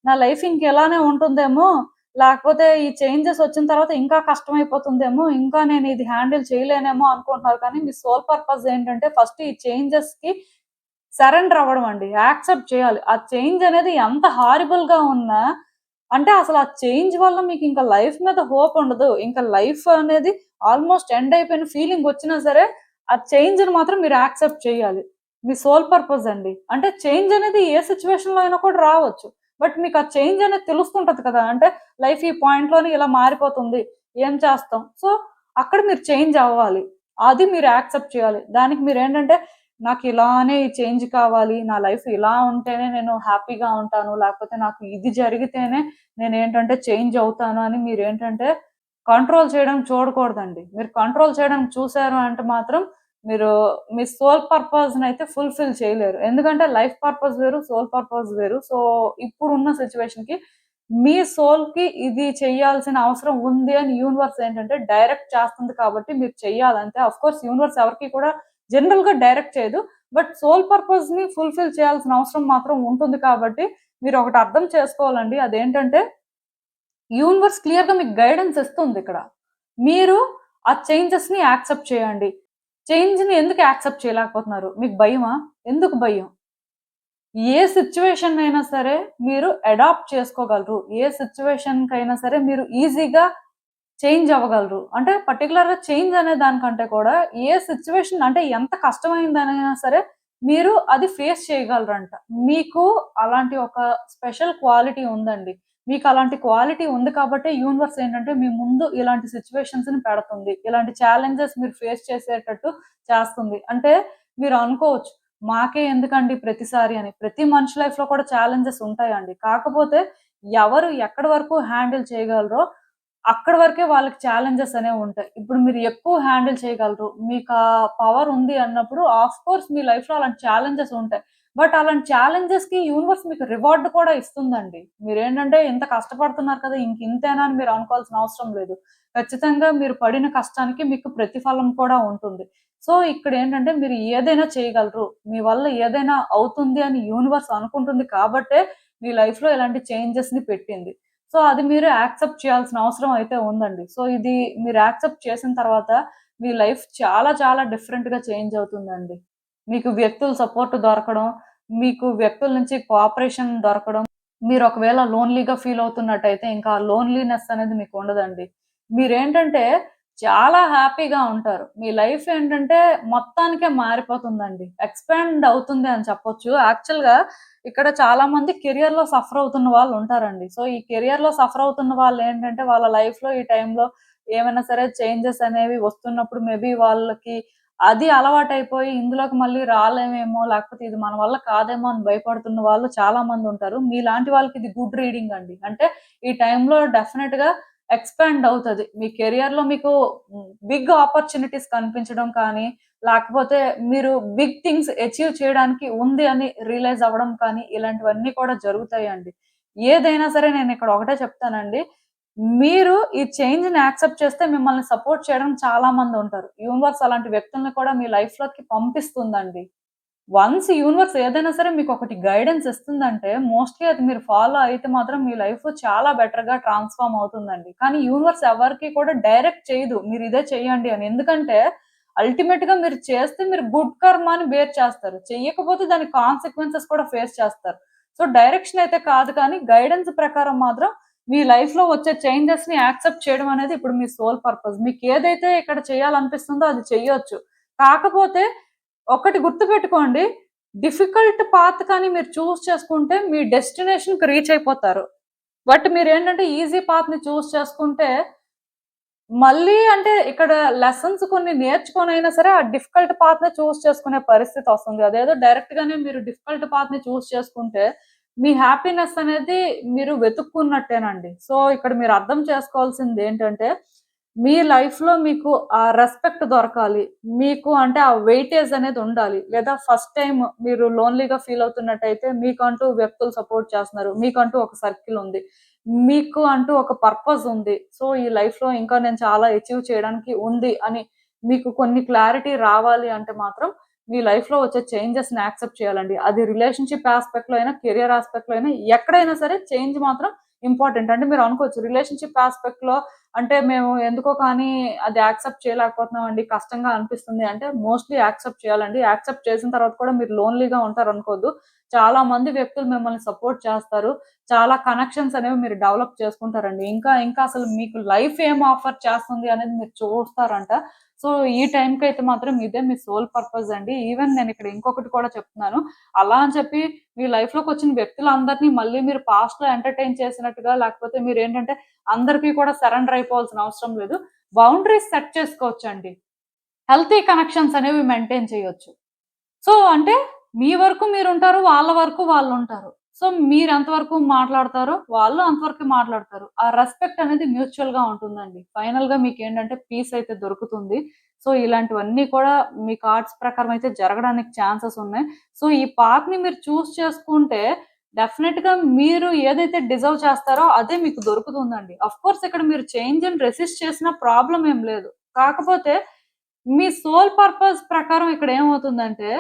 నా లైఫ్ ఇంకిలానే ఉంటుందేమో, లేకపోతే ఈ చేంజెస్ వచ్చిన తర్వాత ఇంకా కష్టమైపోతుందేమో, ఇంకా నేను ఇది హ్యాండిల్ చేయలేనేమో అనుకుంటున్నారు. కానీ మీ సోల్ పర్పస్ ఏంటంటే ఫస్ట్ ఈ చేంజెస్‌కి సరెండర్ అవ్వడం అండి. యాక్సెప్ట్ చేయాలి. ఆ చేంజ్ అనేది ఎంత హారిబుల్‌గా ఉన్నా అంటే అసలు ఆ చేంజ్ వల్ల మీకింక లైఫ్ మీద హోప్ ఉండదు. ఇంకా లైఫ్ అనేది ఆల్‌మోస్ట్ ఎండ్ అయిపోయిన ఫీలింగ్ వచ్చినా సరే, ఆ చేంజ్‌ని మాత్రం మీరు యాక్సెప్ట్ చేయాలి. మీ సోల్ పర్పస్ అండి. అంటే చేంజ్ అనేది ఏ సిట్యుయేషన్‌లో అయినా కూడా రావచ్చు. బట్ మీకు ఆ చేంజ్ అనేది తెలుస్తుంటది కదా! అంటే లైఫ్ ఈ పాయింట్‌లోని ఇలా మారిపోతుంది. ఏం చేస్తాం? సో, అక్కడ మీరు చేంజ్ అవ్వాలి. అది మీరు యాక్సెప్ట్ చేయాలి. దానికి మీరేంటంటే నాకు ఇలానే ఈ చేంజ్ కావాలి. నా లైఫ్ ఇలా ఉంటేనే నేను హ్యాపీగా ఉంటాను. లేకపోతే నాకు ఇది జరిగితేనే నేనేంటంటే చేంజ్ అవుతాను అని మీరేంటంటే కంట్రోల్ చేయడం చూడకూడదండి. మీరు కంట్రోల్ చేయడం చూసారు అంటే మాత్రం మీరు మీ సోల్ పర్పస్‌నయితే ఫుల్‌ఫిల్ చేయలేరు. ఎందుకంటే లైఫ్ పర్పస్ వేరు, సోల్ పర్పస్ వేరు. సో, ఇప్పుడున్న సిట్యుయేషన్‌కి మీ సోల్‌కి ఇది చేయాల్సిన అవసరం ఉంది అని యూనివర్స్ ఏంటంటే డైరెక్ట్ చేస్తుంది కాబట్టి మీరు చెయ్యాలంతే. ఆఫ్‌కోర్స్ యూనివర్స్ ఎవరికీ కూడా జనరల్‌గా డైరెక్ట్ చేయదు. బట్ సోల్ పర్పస్‌ని ఫుల్‌ఫిల్ చేయాల్సిన అవసరం మాత్రం ఉంటుంది కాబట్టి మీరొకటి అర్థం చేసుకోవాలండి. అదేంటంటే యూనివర్స్ క్లియర్‌గా మీకు గైడెన్స్ ఇస్తుందిక్కడ. మీరు ఆ చేంజెస్‌ని యాక్సెప్ట్ చేయండి. చేంజ్‌ని ఎందుకు యాక్సెప్ట్ చేయలేకపోతున్నారు? మీకు భయమా? ఎందుకు భయం? ఏ సిట్యుయేషన్ అయినా సరే మీరు అడాప్ట్ చేసుకోగలరు. ఏ సిట్యుయేషన్‌కైనా సరే మీరు ఈజీగా చేంజ్ అవ్వగలరు. అంటే పర్టిక్యులర్‌గా చేంజ్ అనే దానికంటే కూడా ఏ సిట్యుయేషన్ అంటే ఎంత కష్టమైందనైనా సరే మీరు అది ఫేస్ చేయగలరంట. మీకు అలాంటి ఒక స్పెషల్ క్వాలిటీ ఉందండి. మీకు అలాంటి క్వాలిటీ ఉంది కాబట్టే యూనివర్స్ ఏంటంటే మీ ముందు ఇలాంటి సిట్యుయేషన్స్‌ని పెడుతుంది. ఇలాంటి ఛాలెంజెస్ మీరు ఫేస్ చేసేటట్టు చేస్తుంది. అంటే మీరు అనుకోవచ్చు మాకే ఎందుకండి ప్రతిసారి అని. ప్రతి మనిషి లైఫ్‌లో కూడా ఛాలెంజెస్ ఉంటాయండి. కాకపోతే ఎవరు ఎక్కడి వరకు హ్యాండిల్ చేయగలరో అక్కడి వరకే వాళ్ళకి ఛాలెంజెస్ అనేవుంటాయి. ఇప్పుడు మీరు ఎక్కువ హ్యాండిల్ చేయగలరు. మీకా పవర్ ఉంది అన్నప్పుడు ఆఫ్‌కోర్స్ మీ లైఫ్‌లో అలాంటి ఛాలెంజెస్ ఉంటాయి. బట్ అలాంటి ఛాలెంజెస్ కి యూనివర్స్ మీకు రివార్డ్ కూడా ఇస్తుందండి. మీరేంటంటే ఇంత కష్టపడుతున్నారు కదా, ఇంతేనా అని మీరు అనుకోవాల్సిన అవసరం లేదు. ఖచ్చితంగా మీరు పడిన కష్టానికి మీకు ప్రతిఫలం కూడా ఉంటుంది. సో ఇక్కడ ఏంటంటే మీరు ఏదైనా చేయగలరు, మీ వల్ల ఏదైనా అవుతుంది అని యూనివర్స్ అనుకుంటుంది కాబట్టే మీ లైఫ్ లో ఇలాంటి చేంజెస్ ని పెట్టింది. సో అది మీరు యాక్సెప్ట్ చేయాల్సిన అవసరం అయితే ఉందండి. సో ఇది మీరు యాక్సెప్ట్ చేసిన తర్వాత మీ లైఫ్ చాలా చాలా డిఫరెంట్ గా చేంజ్ అవుతుందండి. మీకు వ్యక్తుల సపోర్ట్ దొరకడం, మీకు వ్యక్తుల నుంచి కోఆపరేషన్ దొరకడం. మీరు ఒకవేళ లోన్‌లీగా ఫీల్ అవుతున్నట్టయితే ఇంకా ఆ లోన్‌లీనెస్ అనేది మీకు ఉండదండి. మీరేంటంటే చాలా హ్యాపీగా ఉంటారు. మీ లైఫ్ ఏంటంటే మొత్తానికే మారిపోతుందండి. ఎక్స్‌పాండ్ అవుతుంది అని చెప్పొచ్చు. యాక్చువల్‌గా ఇక్కడ చాలా మంది కెరియర్‌లో సఫర్ అవుతున్న వాళ్ళు ఉంటారండి. సో, ఈ కెరియర్‌లో సఫర్ అవుతున్న వాళ్ళేంటంటే వాళ్ళ లైఫ్‌లో ఈ టైంలో ఏమైనా సరే చేంజెస్ అనేవి వస్తున్నప్పుడు మేబీ వాళ్ళకి అది అలవాటైపోయి ఇందులోకి మళ్ళీ రాలేమేమో, లేకపోతే ఇది మన వల్ల కాదేమో అని భయపడుతున్న వాళ్ళు చాలా మందుంటారు. మీలాంటి వాళ్ళకి ఇది గుడ్ రీడింగ్ అండి. అంటే ఈ టైంలో డెఫినెట్‌గా ఎక్స్‌పాండ్ అవుతది. మీ కెరియర్‌లో మీకు బిగ్ ఆపర్చునిటీస్ కనిపించడం కానీ, లేకపోతే మీరు బిగ్ థింగ్స్ అచీవ్ చేయడానికి ఉంది అని రియలైజ్ అవ్వడం కానీ, ఇలాంటివన్నీ కూడా జరుగుతాయండి. ఏదైనా సరే నేనిక్కడ ఒకటే చెప్తానండి. మీరు ఈ చేంజ్‌ని యాక్సెప్ట్ చేస్తే మిమ్మల్ని సపోర్ట్ చేయడానికి చాలా మందుంటారు. యూనివర్స్ అలాంటి వ్యక్తుల్ని కూడా మీ లైఫ్‌లోకి పంపిస్తుందండి. వన్స్ యూనివర్స్ ఏదైనా సరే మీకొకటి గైడెన్స్ ఇస్తుందంటే, మోస్ట్‌లీ అది మీరు ఫాలో అయితే మాత్రం మీ లైఫ్ చాలా బెటర్‌గా ట్రాన్స్‌ఫార్మ్ అవుతుందండి. కానీ యూనివర్స్ ఎవరికీ కూడా డైరెక్ట్ చేయదు. మీరిదే చేయండి అని. ఎందుకంటే, అల్టిమేట్‌గా మీరు చేస్తే మీరు గుడ్ కర్మాని బేర్ చేస్తారు. చెయ్యకపోతే దాని కాన్సిక్వెన్సెస్ కూడా ఫేస్ చేస్తారు. సో, డైరెక్షన్ అయితే కాదు కానీ, గైడెన్స్ ప్రకారం మాత్రం మీ లైఫ్‌లో వచ్చే చేంజెస్‌ని యాక్సెప్ట్ చేయడం అనేది ఇప్పుడు మీ సోల్ పర్పస్. మీకేదైతే ఇక్కడ చేయాలనిపిస్తుందో అది చెయ్యొచ్చు. కాకపోతే ఒకటి గుర్తుపెట్టుకోండి. డిఫికల్ట్ పాత్ కానీ మీరు చేసుకుంటే మీ డెస్టినేషన్‌కి రీచ్ అయిపోతారు. బట్ మీరేంటంటే ఈజీ పాత్‌ని చేసుకుంటే మళ్ళీ అంటే ఇక్కడ లెసన్స్ కొన్ని నేర్చుకొనైనా సరే ఆ డిఫికల్ట్ పాత్‌నే చేసుకునే పరిస్థితొస్తుంది. అదేదో డైరెక్ట్‌గానే మీరు డిఫికల్ట్ పాత్‌ని చేసుకుంటే మీ హ్యాపీనెస్ అనేది మీరు వెతుక్కున్నట్టేనండి. సో, ఇక్కడ మీరు అర్థం చేసుకోవాల్సిందేంటంటే మీ లైఫ్‌లో మీకు ఆ రెస్పెక్ట్ దొరకాలి. మీకు అంటే ఆ వెయిటేజ్ అనేది ఉండాలి. లేదా ఫస్ట్ టైమ్ మీరు లోన్‌లీగా ఫీల్ అవుతున్నట్టయితే మీకంటూ వ్యక్తులు సపోర్ట్ చేస్తున్నారు. మీకంటూ ఒక సర్కిల్ ఉంది. మీకు అంటూ ఒక పర్పస్ ఉంది. సో, ఈ లైఫ్‌లో ఇంకా నేను చాలా అచీవ్ చేయడానికి ఉంది అని మీకు కొన్ని క్లారిటీ రావాలి అంటే మాత్రం మీ లైఫ్‌లో వచ్చే చేంజెస్‌ని యాక్సెప్ట్ చేయాలండి. అది రిలేషన్‌షిప్ యాస్పెక్ట్‌లో అయినా, కెరియర్ యాస్పెక్ట్‌లో అయినా ఎక్కడైనా సరే చేంజ్ మాత్రం ఇంపార్టెంట్. అంటే మీరు అనుకోవచ్చు రిలేషన్‌షిప్ యాస్పెక్ట్‌లో అంటే మేము ఎందుకో కానీ అది యాక్సెప్ట్ చేయలేకపోతున్నామండి. కష్టంగా అనిపిస్తుంది అంటే మోస్ట్‌లీ యాక్సెప్ట్ చేయాలండి. యాక్సెప్ట్ చేసిన తర్వాత కూడా మీరు లోన్‌లీగా ఉంటారనుకోద్దు. చాలా మంది వ్యక్తులు మిమ్మల్ని సపోర్ట్ చేస్తారు. చాలా కనెక్షన్స్ అనేవి మీరు డెవలప్ చేసుకుంటారండి. ఇంకా ఇంకా అసలు మీకు లైఫ్ ఏం ఆఫర్ చేస్తుంది అనేది మీరు చూస్తారంట. సో, ఈ టైంకైతే మాత్రం ఇదే మీ సోల్ పర్పస్ అండి. ఈవెన్ నేనిక్కడ ఇంకొకటి కూడా చెప్తున్నాను. అలా అని చెప్పి మీ లైఫ్‌లోకొచ్చిన వ్యక్తులందరిని మళ్ళీ మీరు పాస్ట్‌లో ఎంటర్‌టైన్ చేసినట్టుగా లేకపోతే మీరేంటంటే అందరికీ కూడా సరెండర్ అయిపోవాల్సిన అవసరం లేదు. బౌండరీస్ సెట్ చేసుకోవచ్చండి. హెల్తీ కనెక్షన్స్ అనేవి మెయింటైన్ చేయొచ్చు. సో, అంటే మీ వరకు మీరుంటారు. వాళ్ళ వరకు వాళ్ళుంటారు. సో, మీరెంత వరకు మాట్లాడతారో, వాళ్ళు అంతవరకే మాట్లాడతారు. ఆ రెస్పెక్ట్ అనేది మ్యూచువల్‌గా ఉంటుందండి. ఫైనల్‌గా మీకేంటంటే పీస్ అయితే దొరుకుతుంది. సో, ఇలాంటివన్నీ కూడా మీ కార్డ్స్ ప్రకారం అయితే జరగడానికి ఛాన్సెస్ ఉన్నాయి. సో, ఈ పాత్‌ని మీరు చేసుకుంటే డెఫినెట్‌గా మీరు ఏదైతే డిజర్వ్ చేస్తారో అదే మీకు దొరుకుతుందండి. ఆఫ్‌కోర్స్ ఇక్కడ మీరు చేంజ్‌ని రెసిస్ట్ చేసినా ప్రాబ్లమ్ ఏం లేదు. కాకపోతే మీ సోల్ పర్పస్ ప్రకారం ఇక్కడ ఏమవుతుందంటే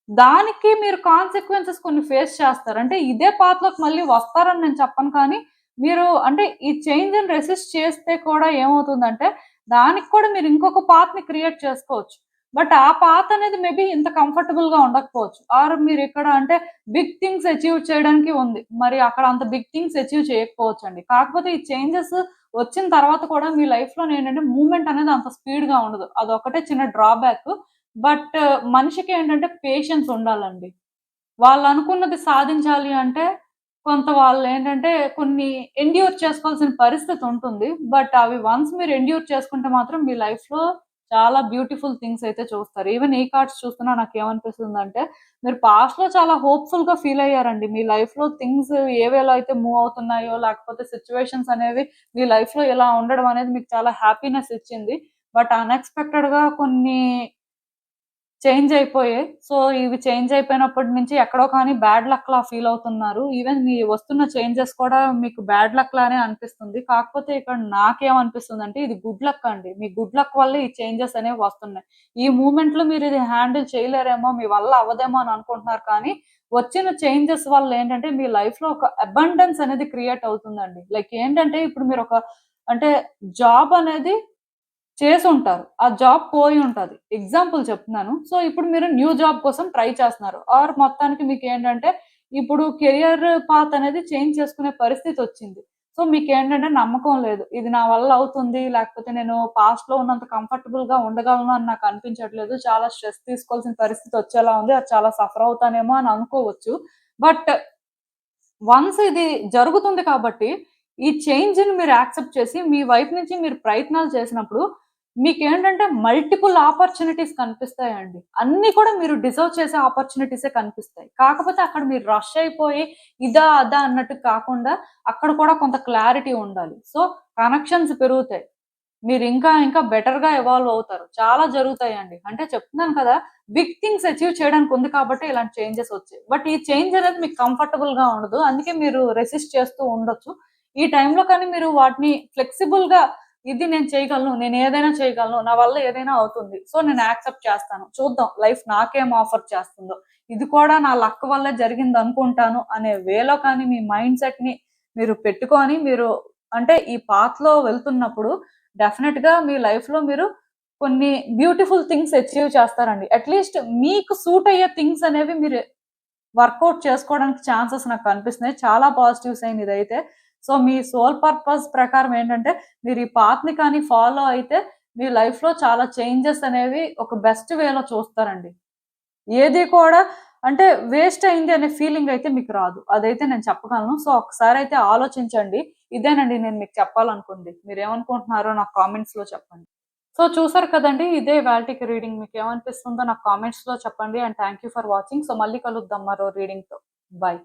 దానికి మీరు కాన్సిక్వెన్సెస్ కొన్ని ఫేస్ చేస్తారు. అంటే ఇదే పాత్‌లోకి మళ్ళీ వస్తారని నేను చెప్పను కానీ, మీరు అంటే ఈ చేంజ్‌ని రెసిస్ట్ చేస్తే కూడా ఏమవుతుందంటే, దానికి కూడా మీరు ఇంకొక పాత్‌ని క్రియేట్ చేసుకోవచ్చు. బట్ ఆ పాత్ అనేది మేబీ ఇంత కంఫర్టబుల్‌గా ఉండకపోవచ్చు. ఆర్ మీరిక్కడ అంటే బిగ్ థింగ్స్ అచీవ్ చేయడానికి ఉంది. మరి అక్కడ అంత బిగ్ థింగ్స్ అచీవ్ చేయకపోవచ్చండి. కాకపోతే ఈ చేంజెస్ వచ్చిన తర్వాత కూడా మీ లైఫ్‌లోనేంటంటే మూవ్‌మెంట్ అనేది అంత స్పీడ్‌గా ఉండదు. అదొక్కటే చిన్న డ్రాబ్యాక్. బట్ మనిషికేంటంటే పేషెన్స్ ఉండాలండి. వాళ్ళనుకున్నది సాధించాలి అంటే కొంత వాళ్ళేంటంటే కొన్ని ఎండ్యూర్ చేసుకోవాల్సిన పరిస్థితుంటుంది. బట్ అవి వన్స్ మీరు ఎండ్యూర్ చేసుకుంటే మాత్రం మీ లైఫ్‌లో చాలా బ్యూటిఫుల్ థింగ్స్ అయితే చూస్తారు. ఈవెన్ ఈ కార్డ్స్ చూస్తున్నా నాకేమనిపిస్తుందంటే మీరు పాస్ట్‌లో చాలా హోప్‌ఫుల్‌గా ఫీల్ అయ్యారండి. మీ లైఫ్‌లో థింగ్స్ ఏ వేలో అయితే మూవ్ అవుతున్నాయో లేకపోతే సిట్యుయేషన్స్ అనేవి మీ లైఫ్‌లో ఇలా ఉండడం అనేది మీకు చాలా హ్యాపీనెస్ ఇచ్చింది. బట్ అన్‌ఎక్స్‌పెక్టెడ్‌గా కొన్ని చేంజ్ అయిపోయాయి. సో, ఇవి చేంజ్ అయిపోయినప్పటి నుంచి ఎక్కడో కానీ బ్యాడ్ లక్‌లా ఫీల్ అవుతున్నారు. ఈవెన్ మీ వస్తున్న చేంజెస్ కూడా మీకు బ్యాడ్ లక్ లానే అనిపిస్తుంది. కాకపోతే ఇక్కడ నాకేమనిపిస్తుందంటే ఇది గుడ్ లక్ అండి. మీ గుడ్ లక్ వల్లే ఈ చేంజెస్ అనేవి వస్తున్నాయి. ఈ మూవ్‌మెంట్‌లో మీరు ఇది హ్యాండిల్ చేయలేరేమో, మీ వల్ల అవ్వదేమో అని అనుకుంటున్నారు కానీ, వచ్చిన చేంజెస్ వల్ల ఏంటంటే మీ లైఫ్‌లో ఒక అబండెన్స్ అనేది క్రియేట్ అవుతుందండి. లైక్ ఏంటంటే ఇప్పుడు మీరొక అంటే జాబ్ అనేది చేసుంటారు. ఆ జాబ్ పోయి ఉంటది. ఎగ్జాంపుల్ చెప్తున్నాను. సో, ఇప్పుడు మీరు న్యూ జాబ్ కోసం ట్రై చేస్తున్నారు. ఆర్ మొత్తానికి మీకేంటంటే, ఇప్పుడు కెరియర్ పాత్ అనేది చేంజ్ చేసుకునే పరిస్థితొచ్చింది. సో, మీకేంటంటే నమ్మకం లేదు. ఇది నా వల్ల అవుతుంది. లేకపోతే నేను పాస్ట్‌లో ఉన్నంత కంఫర్టబుల్‌గా ఉండగలను అని నాకు అనిపించట్లేదు. చాలా స్ట్రెస్ తీసుకోవాల్సిన పరిస్థితి వచ్చేలా ఉంది. అది చాలా సఫర్ అవుతానేమో అని అనుకోవచ్చు. బట్ వన్స్ ఇది జరుగుతుంది కాబట్టి, ఈ చేంజ్‌ని మీరు యాక్సెప్ట్ చేసి, మీ వైపు నుంచి మీరు ప్రయత్నాలు చేసినప్పుడు, మీకేంటంటే మల్టిపుల్ ఆపర్చునిటీస్ కనిపిస్తాయండి. అన్నీ కూడా మీరు డిజర్వ్ చేసే ఆపర్చునిటీసే కనిపిస్తాయి. కాకపోతే అక్కడ మీరు రష్ అయిపోయి ఇదా, అదా అన్నట్టు కాకుండా, అక్కడ కూడా కొంత క్లారిటీ ఉండాలి. సో, కనెక్షన్స్ పెరుగుతాయి. మీరింకా, ఇంకా బెటర్‌గా ఎవాల్వ్ అవుతారు. చాలా జరుగుతాయండి. అంటే చెప్తున్నాను కదా! బిగ్ థింగ్స్ అచీవ్ చేయడానికి ఉంది కాబట్టి ఇలాంటి చేంజెస్ వచ్చాయి. బట్ ఈ చేంజ్ అనేది మీకు కంఫర్టబుల్‌గా ఉండదు. అందుకే మీరు రెసిస్ట్ చేస్తూ ఉండొచ్చు. ఈ టైంలో కానీ మీరు వాటిని ఫ్లెక్సిబుల్‌గా ఇది నేను చేయగలను. నేను ఏదైనా చేయగలను. నా వల్ల ఏదైనా అవుతుంది. సో, నేను యాక్సెప్ట్ చేస్తాను. చూద్దాం లైఫ్ నాకేం ఆఫర్ చేస్తుందో. ఇది కూడా నా లక్ వల్లే జరిగిందనుకుంటాను అనే వేలో కానీ మీ మైండ్ సెట్‌ని మీరు పెట్టుకొని మీరు అంటే ఈ పాత్‌లో వెళ్తున్నప్పుడు డెఫినిట్‌గా మీ లైఫ్‌లో మీరు కొన్ని బ్యూటిఫుల్ థింగ్స్ అచీవ్ చేస్తారండి. అట్‌లీస్ట్ మీకు సూట్ అయ్యే థింగ్స్ అనేవి మీరు వర్కౌట్ చేసుకోవడానికి ఛాన్సెస్ నాకు కనిపిస్తున్నాయి. చాలా పాజిటివ్ సైన్ ఇదైతే. సో, మీ సోల్ పర్పస్ ప్రకారం ఏంటంటే, మీరు ఈ పాత్‌ని కానీ ఫాలో అయితే, మీ లైఫ్‌లో చాలా చేంజెస్ అనేవి ఒక బెస్ట్ వేలో చూస్తారండి. ఏది కూడా అంటే వేస్ట్ అయింది అనే ఫీలింగ్ అయితే మీకు రాదు. అదైతే నేను చెప్పగలను. సో, ఒక్కసారయితే ఆలోచించండి. ఇదేనండి నేను మీకు చెప్పాలనుకుంది. మీరేమనుకుంటున్నారో నాకు కామెంట్స్‌లో చెప్పండి. సో, చూసారు కదండీ! ఇదే ఇవాల్టికి రీడింగ్. మీకేమనిపిస్తుందో నాకు కామెంట్స్‌లో చెప్పండి. And thank you for watching. So, మళ్ళీ కలుద్దాం మరో రీడింగ్‌తో. బై.